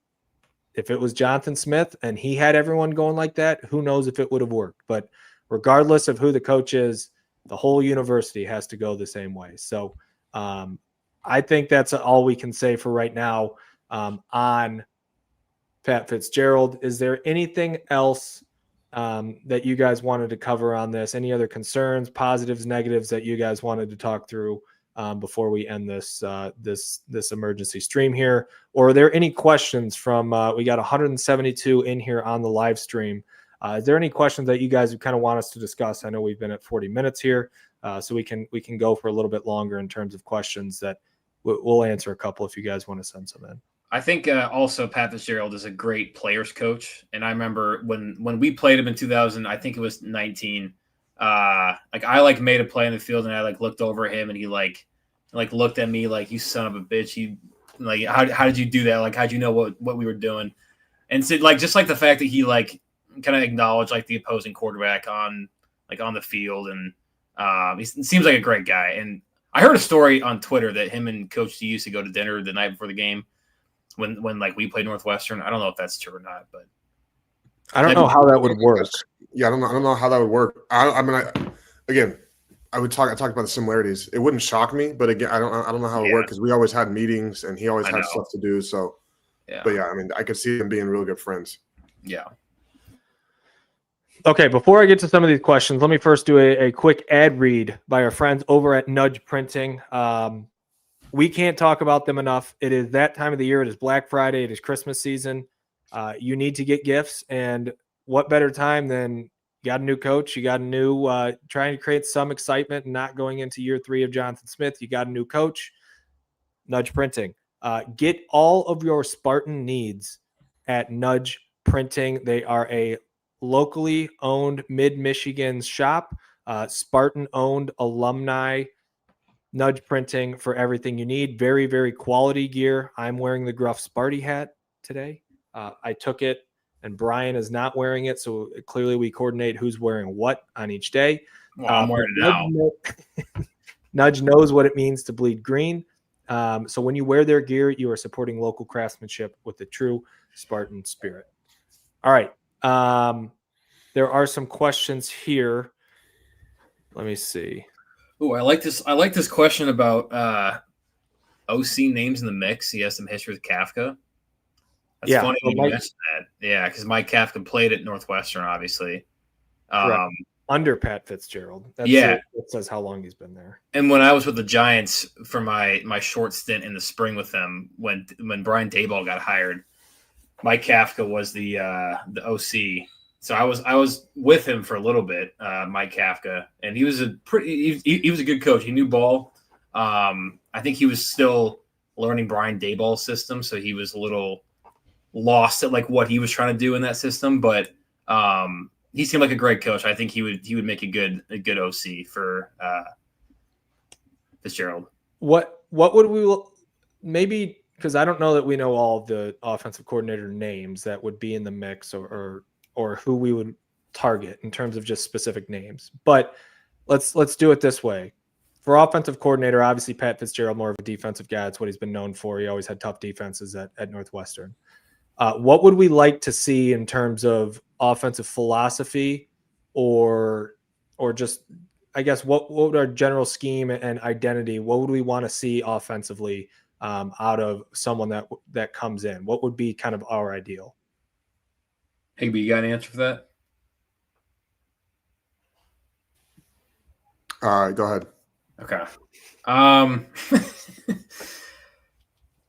if it was Jonathan Smith and he had everyone going like that, who knows if it would have worked. But regardless of who the coach is, the whole university has to go the same way. So I think that's all we can say for right now on Pat Fitzgerald. Is there anything else that you guys wanted to cover on this? Any other concerns, positives, negatives that you guys wanted to talk through before we end this this emergency stream here? Or are there any questions from we got 172 in here on the live stream? Is there any questions that you guys kind of want us to discuss? I know we've been at 40 minutes here, so we can go for a little bit longer in terms of questions that we'll answer a couple if you guys want to send some in. I think also Pat Fitzgerald is a great players coach, and I remember when we played him in 2000, I think it was 19. Like I made a play in the field, and I looked over at him, and he looked at me like, "You son of a bitch! You how did you do that? Like how'd you know what we were doing?" And so just the fact that he kind of acknowledged the opposing quarterback on the field, and he seems like a great guy. And I heard a story on Twitter that him and Coach D used to go to dinner the night before the game when we played Northwestern. I don't know if that's true or not, but I don't know how that would work. Yeah, I don't know how that would work. I talked about the similarities. It wouldn't shock me, but again, I don't know how it worked because we always had meetings and he always had stuff to do. So, yeah. But yeah, I mean, I could see them being real good friends. Yeah. Okay, before I get to some of these questions, let me first do a quick ad read by our friends over at Nudge Printing. We can't talk about them enough. It is that time of the year. It is Black Friday. It is Christmas season. You need to get gifts, and what better time than you got a new coach, you got a new trying to create some excitement and not going into year 3 of Jonathan Smith. You got a new coach, Nudge Printing. Get all of your Spartan needs at Nudge Printing. They are a locally owned mid-Michigan shop, Spartan-owned alumni. Nudge Printing for everything you need. Very, very quality gear. I'm wearing the Gruff Sparty hat today. I took it, and Brian is not wearing it, so clearly we coordinate who's wearing what on each day. Well, I'm wearing it now. Nudge knows what it means to bleed green. So when you wear their gear, you are supporting local craftsmanship with the true Spartan spirit. All right. There are some questions here. Let me see. Oh, I like this question about OC names in the mix. He has some history with Kafka. That's funny you mentioned that. Yeah, because Mike Kafka played at Northwestern, obviously. Under Pat Fitzgerald. It says how long he's been there. And when I was with the Giants for my short stint in the spring with them, when Brian Daboll got hired, Mike Kafka was the OC. So I was with him for a little bit, Mike Kafka, and he was he was a good coach. He knew ball. I think he was still learning Brian Daboll's system, so he was a little lost at what he was trying to do in that system. But he seemed like a great coach. I think he would make a good OC for Fitzgerald. What would we maybe, because I don't know that we know all of the offensive coordinator names that would be in the mix or who we would target in terms of just specific names. But let's do it this way. For offensive coordinator, obviously Pat Fitzgerald, more of a defensive guy. That's what he's been known for. He always had tough defenses at Northwestern. What would we like to see in terms of offensive philosophy or just, I guess, what would our general scheme and identity, what would we want to see offensively out of someone that comes in? What would be kind of our ideal? Higby, you got an answer for that? Go ahead. Okay.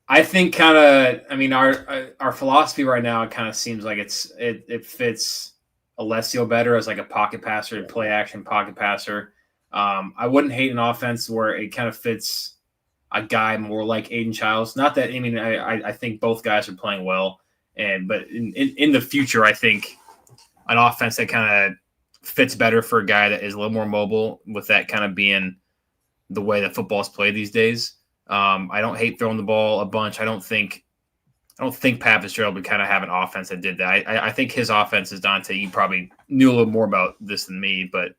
I think our philosophy right now, it kind of seems like it fits Alessio better as a pocket passer, play action pocket passer. I wouldn't hate an offense where it kind of fits a guy more like Aiden Childs. Not that, I think both guys are playing well. But in the future, I think an offense that kind of fits better for a guy that is a little more mobile, with that kind of being the way that football is played these days. I don't hate throwing the ball a bunch. I don't think Pat Fitzgerald would kind of have an offense that did that. I think his offense is, Dante, you probably knew a little more about this than me, but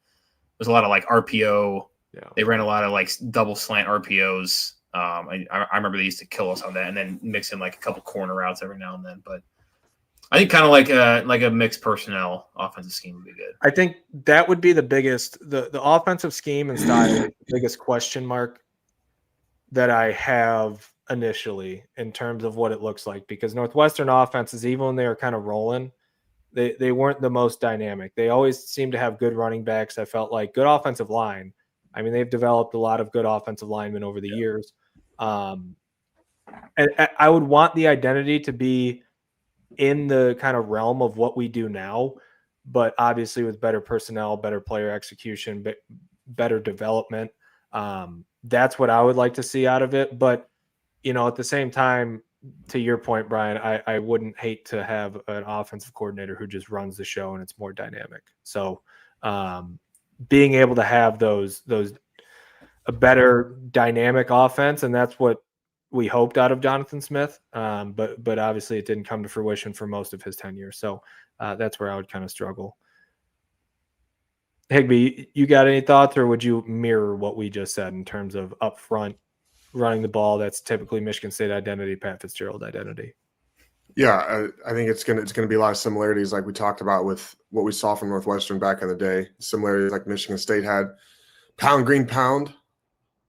there's a lot of RPO. Yeah. They ran a lot of double slant RPOs. I remember they used to kill us on that, and then mix in a couple corner routes every now and then. But I think kind of like a mixed personnel offensive scheme would be good. I think that would be the biggest the offensive scheme and style is the biggest question mark that I have initially in terms of what it looks like, because Northwestern offenses, even when they were kind of rolling, they weren't the most dynamic. They always seem to have good running backs. I felt like good offensive line. I mean, they've developed a lot of good offensive linemen over the years. And I would want the identity to be in the kind of realm of what we do now, but obviously with better personnel, better player execution, better development. That's what I would like to see out of it. But, at the same time, to your point, Brian, I wouldn't hate to have an offensive coordinator who just runs the show and it's more dynamic. So being able to have a better dynamic offense, and that's what we hoped out of Jonathan Smith. But obviously it didn't come to fruition for most of his tenure. So that's where I would kind of struggle. Higbee, you got any thoughts, or would you mirror what we just said in terms of up front running the ball? That's typically Michigan State identity, Pat Fitzgerald identity. Yeah, I think it's gonna be a lot of similarities, like we talked about with what we saw from Northwestern back in the day. Similarities like Michigan State had, pound green pound.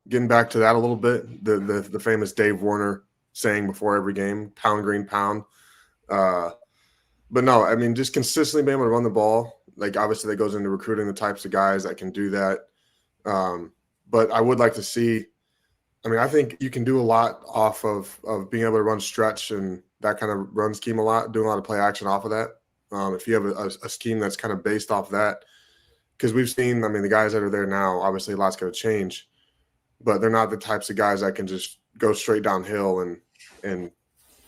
Getting back to that a little bit, the famous Dave Warner saying before every game, pound green pound. But no, I mean, just consistently being able to run the ball. Like, obviously that goes into recruiting the types of guys that can do that. But I would like to see, I mean, I think you can do a lot off of being able to run stretch and that kind of run scheme a lot, doing a lot of play action off of that. If you have a scheme that's kind of based off that, because we've seen, I mean, the guys that are there now, obviously a lot's going to change, but they're not the types of guys that can just go straight downhill and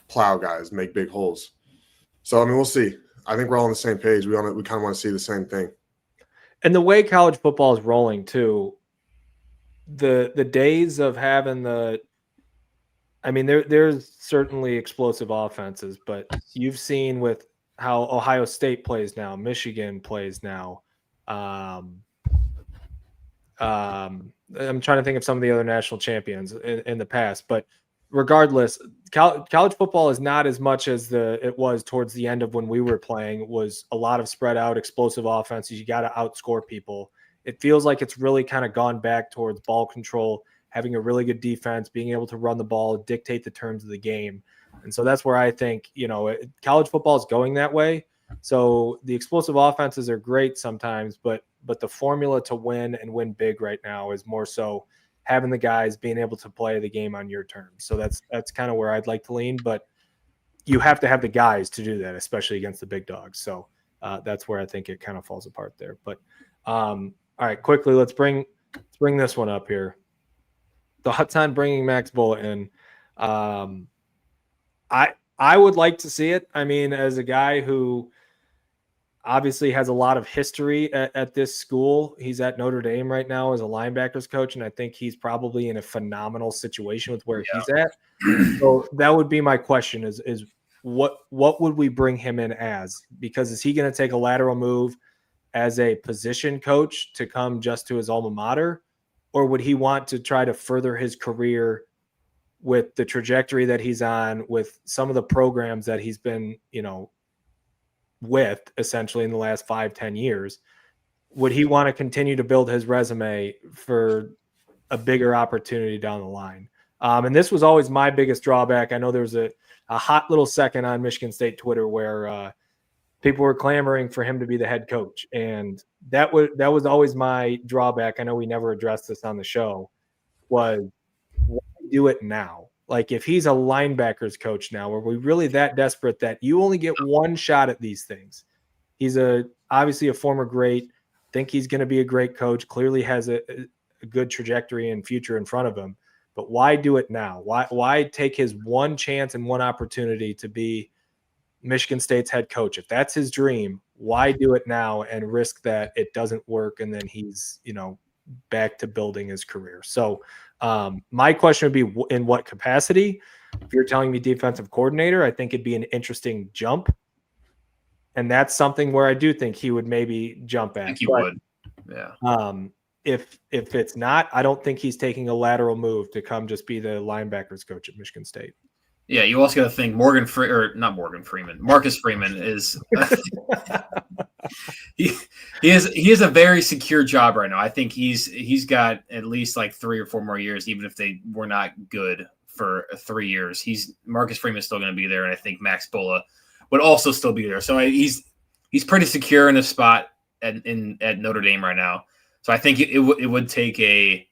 plow guys, make big holes. So, I mean, we'll see. I think we're all on the same page. We kind of want to see the same thing. And the way college football is rolling too, the days of having there's certainly explosive offenses, but you've seen with how Ohio State plays now, Michigan plays now. I'm trying to think of some of the other national champions in the past, but regardless, college football is not as much as it was towards the end of when we were playing. It was a lot of spread out, explosive offenses. You got to outscore people. It feels like it's really kind of gone back towards ball control, having a really good defense, being able to run the ball, dictate the terms of the game. And so that's where I think, college football is going that way. So the explosive offenses are great sometimes, but the formula to win and win big right now is more so having the guys being able to play the game on your terms. So that's kind of where I'd like to lean, but you have to have the guys to do that, especially against the big dogs. So that's where I think it kind of falls apart there. But all right, quickly, let's bring this one up here. Thoughts on bringing Max Bullitt in? I would like to see it. I mean, as a guy who obviously has a lot of history at this school, he's at Notre Dame right now as a linebackers coach, and I think he's probably in a phenomenal situation with where he's at. So that would be my question: is what would we bring him in as? Because is he going to take a lateral move as a position coach to come just to his alma mater, or would he want to try to further his career with the trajectory that he's on, with some of the programs that he's been, with essentially in the last 5-10 years? Would he want to continue to build his resume for a bigger opportunity down the line? And this was always my biggest drawback. I know there was a hot little second on Michigan State Twitter where people were clamoring for him to be the head coach. And that was always my drawback. I know we never addressed this on the show, was why do it now? Like, if he's a linebackers coach now, are we really that desperate that you only get one shot at these things? He's obviously a former great. Think he's going to be a great coach. Clearly has a good trajectory and future in front of him. But why do it now? Why take his one chance and one opportunity to be Michigan State's head coach? If that's his dream, why do it now and risk that it doesn't work and then he's, back to building his career? So my question would be, in what capacity? If you're telling me defensive coordinator, I think it'd be an interesting jump. And that's something where I do think he would maybe jump at. I think he would. Yeah. If it's not, I don't think he's taking a lateral move to come just be the linebackers coach at Michigan State. Yeah, you also got to think Marcus Freeman is he has a very secure job right now. I think he's got at least like 3 or 4 more years, even if they were not good for 3 years. Marcus Freeman is still going to be there, and I think Max Bola would also still be there. So he's pretty secure in his spot at Notre Dame right now. So I think it would take a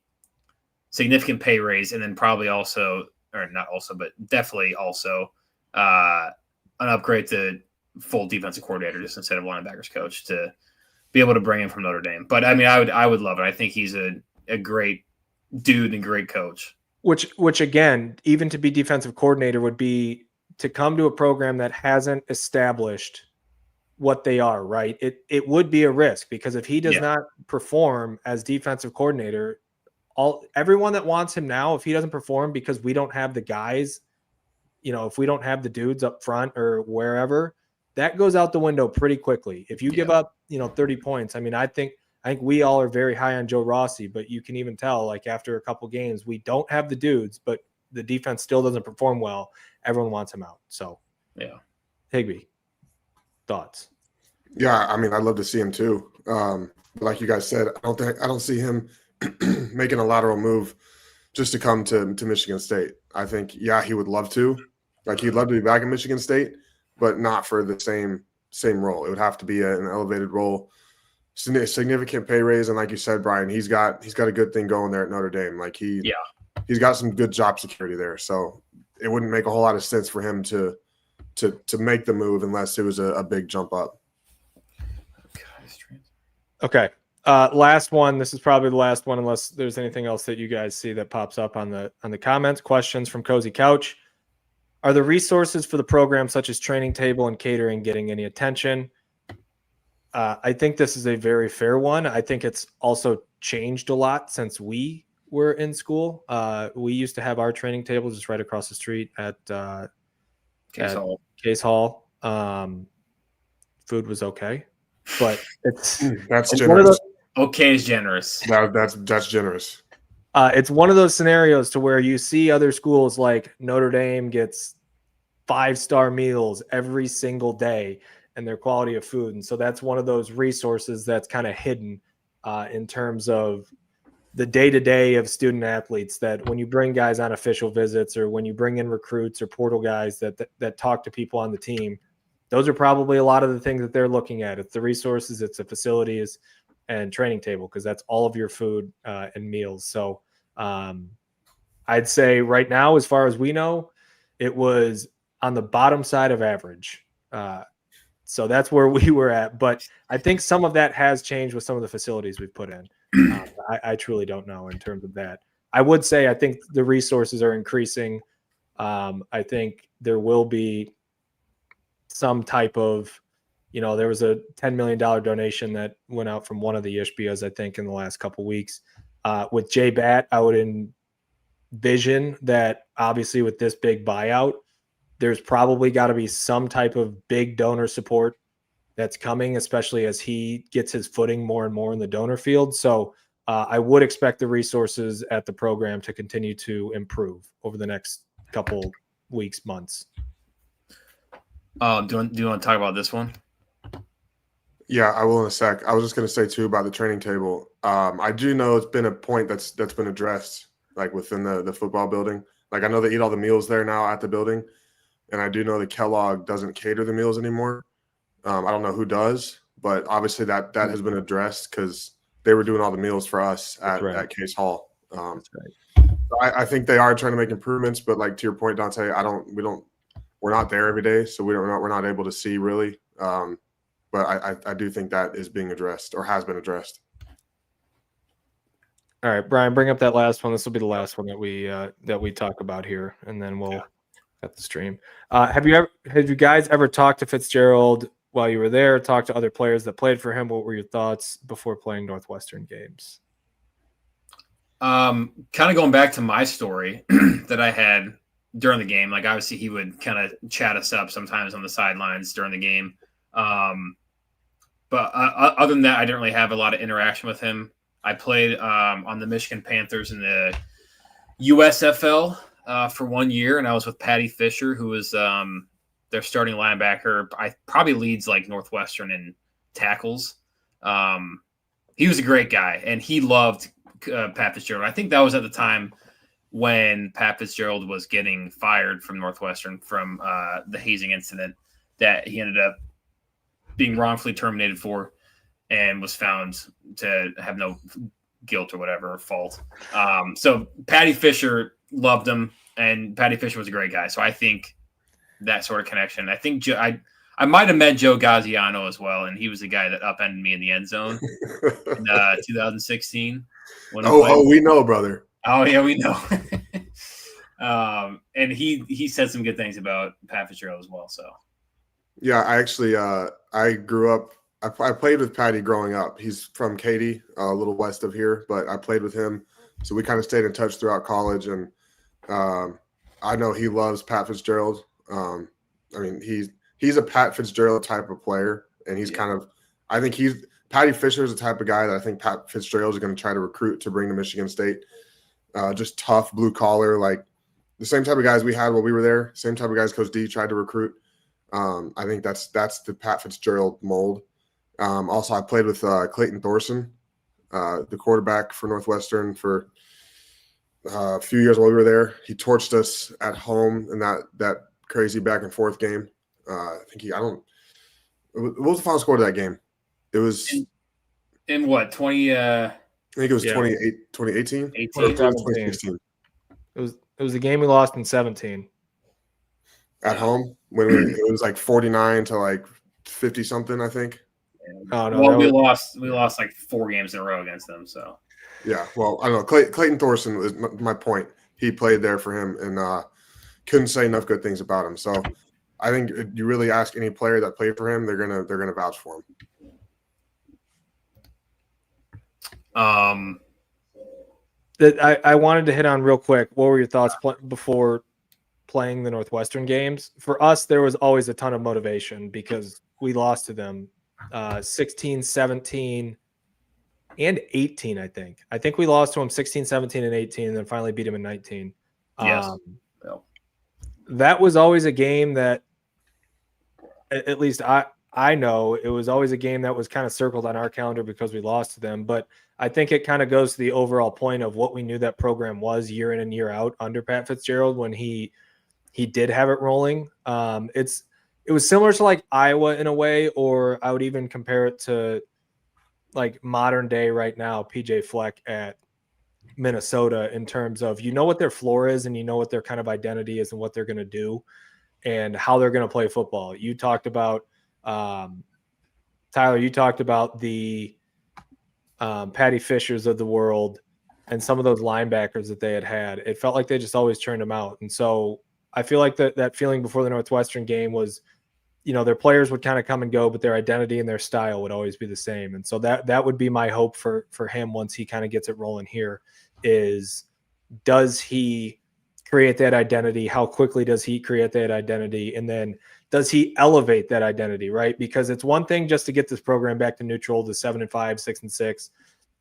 significant pay raise, and then probably also, or not also, but definitely also an upgrade to full defensive coordinator just instead of linebackers coach to be able to bring him from Notre Dame. But I mean, I would love it. I think he's a great dude and great coach. Which again, even to be defensive coordinator would be to come to a program that hasn't established what they are, right? It would be a risk because if he does not perform as defensive coordinator, everyone that wants him now, if he doesn't perform because we don't have the guys, if we don't have the dudes up front or wherever, that goes out the window pretty quickly. If you give up, 30 points, I mean, I think we all are very high on Joe Rossi, but you can even tell, like, after a couple games, we don't have the dudes, but the defense still doesn't perform well. Everyone wants him out. So, yeah. Higby, thoughts? Yeah, I mean, I'd love to see him too. Like you guys said, I don't see him making a lateral move just to come to Michigan State. I think, he would love to. Like, he'd love to be back in Michigan State, but not for the same role. It would have to be an elevated role, significant pay raise, and like you said, Brian, he's got a good thing going there at Notre Dame. Like he's got some good job security there. So it wouldn't make a whole lot of sense for him to make the move unless it was a big jump up. Okay. Last one. This is probably the last one, unless there's anything else that you guys see that pops up on the comments. Questions from Cozy Couch. Are the resources for the program, such as training table and catering, getting any attention? I think this is a very fair one. I think it's also changed a lot since we were in school. We used to have our training table just right across the street at Case Hall. Food was okay, but that's generous. Okay is generous. That's generous. It's one of those scenarios to where you see other schools like Notre Dame gets 5-star meals every single day and their quality of food. And so that's one of those resources that's kind of hidden in terms of the day-to-day of student athletes, that when you bring guys on official visits or when you bring in recruits or portal guys that talk to people on the team, those are probably a lot of the things that they're looking at. It's the resources, it's the facilities and training table, because that's all of your food and meals. So I'd say right now, as far as we know, it was on the bottom side of average. So that's where we were at. But I think some of that has changed with some of the facilities we've put in. I truly don't know in terms of that. I would say I think the resources are increasing. I think there will be some type of, there was a $10 million donation that went out from one of the Ishbias, I think, in the last couple of weeks. With J-Bat, I would envision that obviously with this big buyout, there's probably got to be some type of big donor support that's coming, especially as he gets his footing more and more in the donor field. So I would expect the resources at the program to continue to improve over the next couple weeks, months. Do you want to talk about this one? Yeah, I will in a sec. I was just going to say too about the training table. I do know it's been a point that's been addressed, like within the football building. Like, I know they eat all the meals there now at the building, and I do know that Kellogg doesn't cater the meals anymore. I don't know who does, but obviously that has been addressed because they were doing all the meals for us at Case Hall. I think they are trying to make improvements, but like to your point, Dante, we're not there every day, so we're not able to see really. But I do think that is being addressed or has been addressed. All right, Brian, bring up that last one. This will be the last one that we talk about here, and then we'll cut the stream. Have you guys ever talked to Fitzgerald while you were there? Talked to other players that played for him? What were your thoughts before playing Northwestern games? Kind of going back to my story that I had during the game. Like, obviously, he would kind of chat us up sometimes on the sidelines during the game. But other than that, I didn't really have a lot of interaction with him. I played on the Michigan Panthers in the USFL for 1 year, and I was with Patty Fisher, who was their starting linebacker. I probably leads like Northwestern in tackles. He was a great guy, and he loved Pat Fitzgerald. I think that was at the time when Pat Fitzgerald was getting fired from Northwestern from the hazing incident that he ended up being wrongfully terminated for and was found to have no guilt or whatever, or fault. So Patty Fisher loved him, and Patty Fisher was a great guy. So I think that sort of connection. I think I might have met Joe Gaziano as well, and he was the guy that upended me in the end zone in 2016. We know, brother. Oh yeah, we know. And he said some good things about Pat Fitzgerald as well. So yeah, I actually I grew up. I played with Patty growing up. He's from Katy, a little west of here, but I played with him, so we kind of stayed in touch throughout college. And I know he loves Pat Fitzgerald. I mean, he's a Pat Fitzgerald type of player, and he's I think Patty Fisher is the type of guy that I think Pat Fitzgerald is going to try to recruit to bring to Michigan State. Just tough, blue collar, like the same type of guys we had while we were there. Same type of guys Coach D tried to recruit. I think that's the Pat Fitzgerald mold. Also, I played with Clayton Thorson, the quarterback for Northwestern, for a few years while we were there. He torched us at home in that crazy back and forth game. What was the final score of that game? It was in what 20? I think it was 2018. 2016. It was the game we lost in 17 at home when it was like 49 to like 50 something, I think. Oh no! Well, we lost like 4 games in a row against them. So yeah, well, I don't know. Clayton Thorson was my point. He played there for him, and couldn't say enough good things about him. So I think if you really ask any player that played for him, they're gonna vouch for him. That I wanted to hit on real quick. What were your thoughts before playing the Northwestern games? For us, there was always a ton of motivation because we lost to them 16, 17, and 18, I think. I think we lost to them 16, 17, and 18, and then finally beat them in 19. Yes. That was always a game that, at least I know, it was always a game that was kind of circled on our calendar because we lost to them. But I think it kind of goes to the overall point of what we knew that program was year in and year out under Pat Fitzgerald when he did have it rolling. It was similar to like Iowa in a way, or I would even compare it to like modern day right now, PJ Fleck at Minnesota, in terms of, you know what their floor is and you know what their kind of identity is and what they're going to do and how they're going to play football. You talked about, Tyler, you talked about the Patty Fishers of the world and some of those linebackers that they had. It felt like they just always churned them out. And so I feel like that feeling before the Northwestern game was, you know, their players would kind of come and go, but their identity and their style would always be the same. And so that would be my hope for him once he kind of gets it rolling here is, does he create that identity? How quickly does he create that identity? And then does he elevate that identity, right? Because it's one thing just to get this program back to neutral to 7-5, 6-6,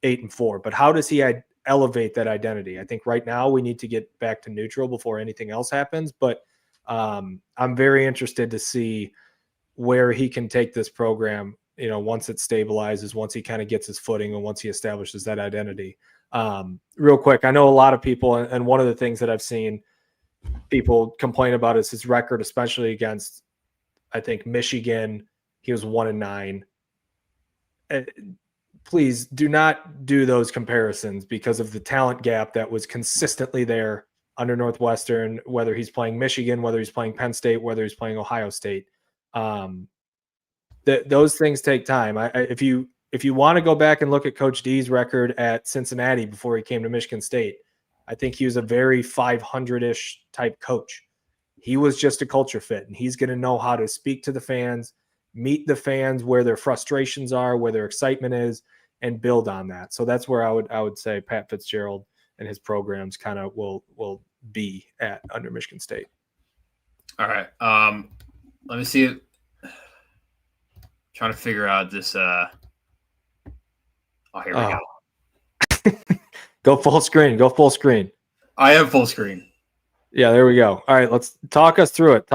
8-4, but how does he elevate that identity? I think right now we need to get back to neutral before anything else happens. But I'm very interested to see where he can take this program, you know, once it stabilizes, once he kind of gets his footing and once he establishes that identity. Real quick, I know a lot of people, and one of the things that I've seen people complain about is his record, especially against, I think, Michigan. He was 1-9. Please do not do those comparisons because of the talent gap that was consistently there under Northwestern, whether he's playing Michigan, whether he's playing Penn State, whether he's playing Ohio State. Those things take time. If you want to go back and look at Coach D's record at Cincinnati before he came to Michigan State, I think he was a very 500-ish type coach. He was just a culture fit, and he's going to know how to speak to the fans, meet the fans where their frustrations are, where their excitement is, and build on that. So that's where I would say Pat Fitzgerald and his programs kind of will be at under Michigan State. All right. Let me see it. Trying to figure out this. Here we go. Go full screen. I am full screen. Yeah, there we go. All right, let's talk us through it.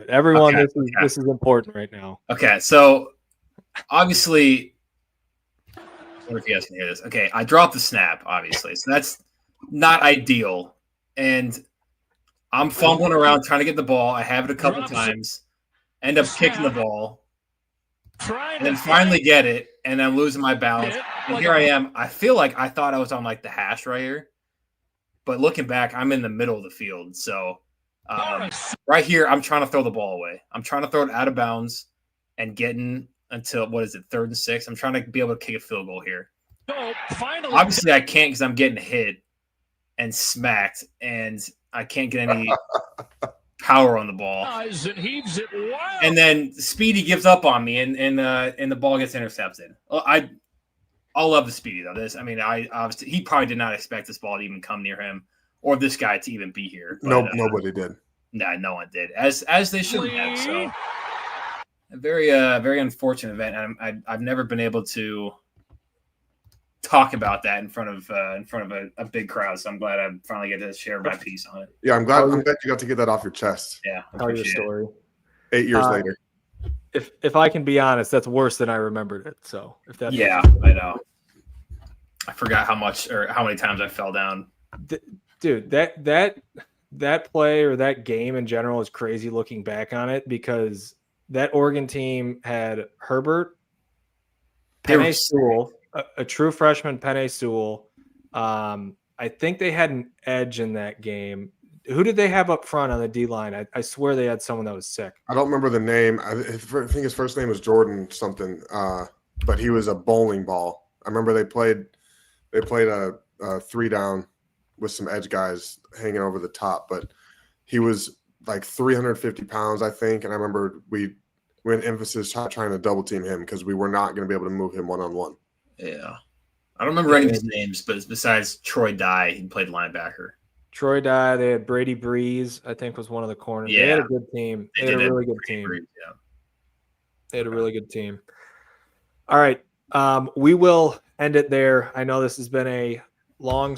Everyone, Okay, this is important right now. Okay, so obviously, I wonder if you guys can hear this. Okay, I dropped the snap, obviously, so that's not ideal. And I'm fumbling around trying to get the ball. I have it a couple times, end up kicking the ball, and then finally get it, and I'm losing my balance. And here I am. I feel like I thought I was on like the hash right here, but looking back, I'm in the middle of the field. So right here, I'm trying to throw the ball away. I'm trying to throw it out of bounds and getting until, what is it, 3rd and 6. I'm trying to be able to kick a field goal here. Obviously, I can't because I'm getting hit and smacked, and I can't get any power on the ball. And then Speedy gives up on me, and the ball gets intercepted. I'll love the Speedy though. I obviously he probably did not expect this ball to even come near him or this guy to even be here. But, nobody did. Nah, no one did. As they should have. So a very unfortunate event. And I've never been able to talk about that in front of a big crowd. So I'm glad I finally get to share my piece on it. Yeah, I'm glad you got to get that off your chest. Yeah, Tell your story. 8 years later. If I can be honest, that's worse than I remembered it. So if that, I know. I forgot how many times I fell down. Dude, that play or that game in general is crazy looking back on it, because that Oregon team had Herbert, Penei Sewell, a true freshman, Penei Sewell. I think they had an edge in that game. Who did they have up front on the D line? I swear they had someone that was sick. I don't remember the name. I think his first name was Jordan something, but he was a bowling ball. I remember they played a 3-down with some edge guys hanging over the top, but he was like 350 pounds, I think. And I remember we went emphasis trying to double team him because we were not going to be able to move him one-on-one. Yeah. I don't remember any of his names, but besides Troy Dye, he played linebacker. Troy Dye, they had Brady Breeze, I think was one of the corners. Yeah. They had a good team. They had a really good team. Yeah. They had a really good team. All right. We will end it there. I know this has been a long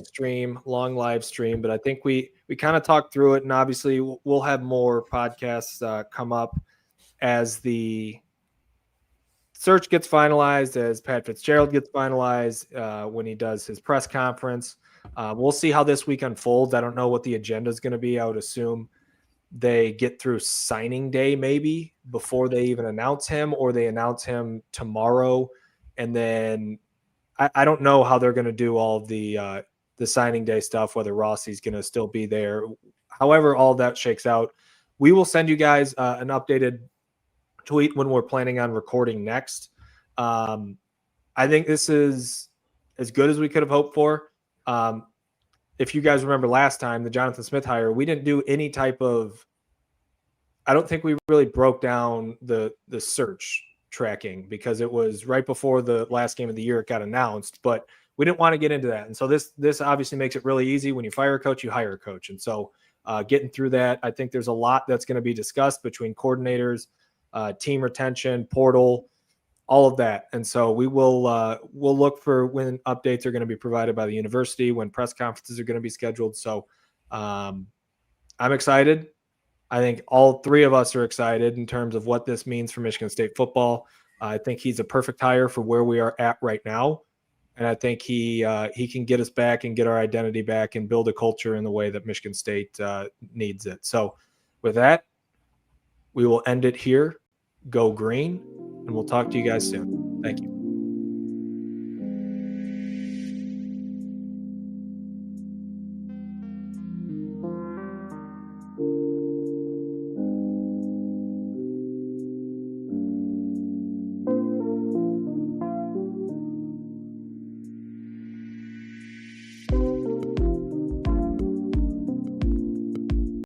live stream, but I think we kind of talked through it, and obviously we'll have more podcasts come up as the search gets finalized, as Pat Fitzgerald gets finalized, when he does his press conference. We'll see how this week unfolds. I don't know what the agenda is going to be. I would assume they get through signing day maybe before they even announce him, or they announce him tomorrow. And then I don't know how they're going to do all of the signing day stuff, whether Rossi's going to still be there. However, all that shakes out, we will send you guys an updated tweet when we're planning on recording next. I think this is as good as we could have hoped for. If you guys remember last time, the Jonathan Smith hire, we didn't do any type of, I don't think we really broke down the search tracking, because it was right before the last game of the year it got announced, but we didn't want to get into that. And so this obviously makes it really easy. When you fire a coach, you hire a coach. And so getting through that, I think there's a lot that's going to be discussed between coordinators, team retention, portal, all of that. And so we will we'll look for when updates are going to be provided by the university, when press conferences are going to be scheduled. So I'm excited. I think all three of us are excited in terms of what this means for Michigan State football. I think he's a perfect hire for where we are at right now. And I think he can get us back and get our identity back and build a culture in the way that Michigan State needs it. So with that, we will end it here. Go green, and we'll talk to you guys soon. Thank you.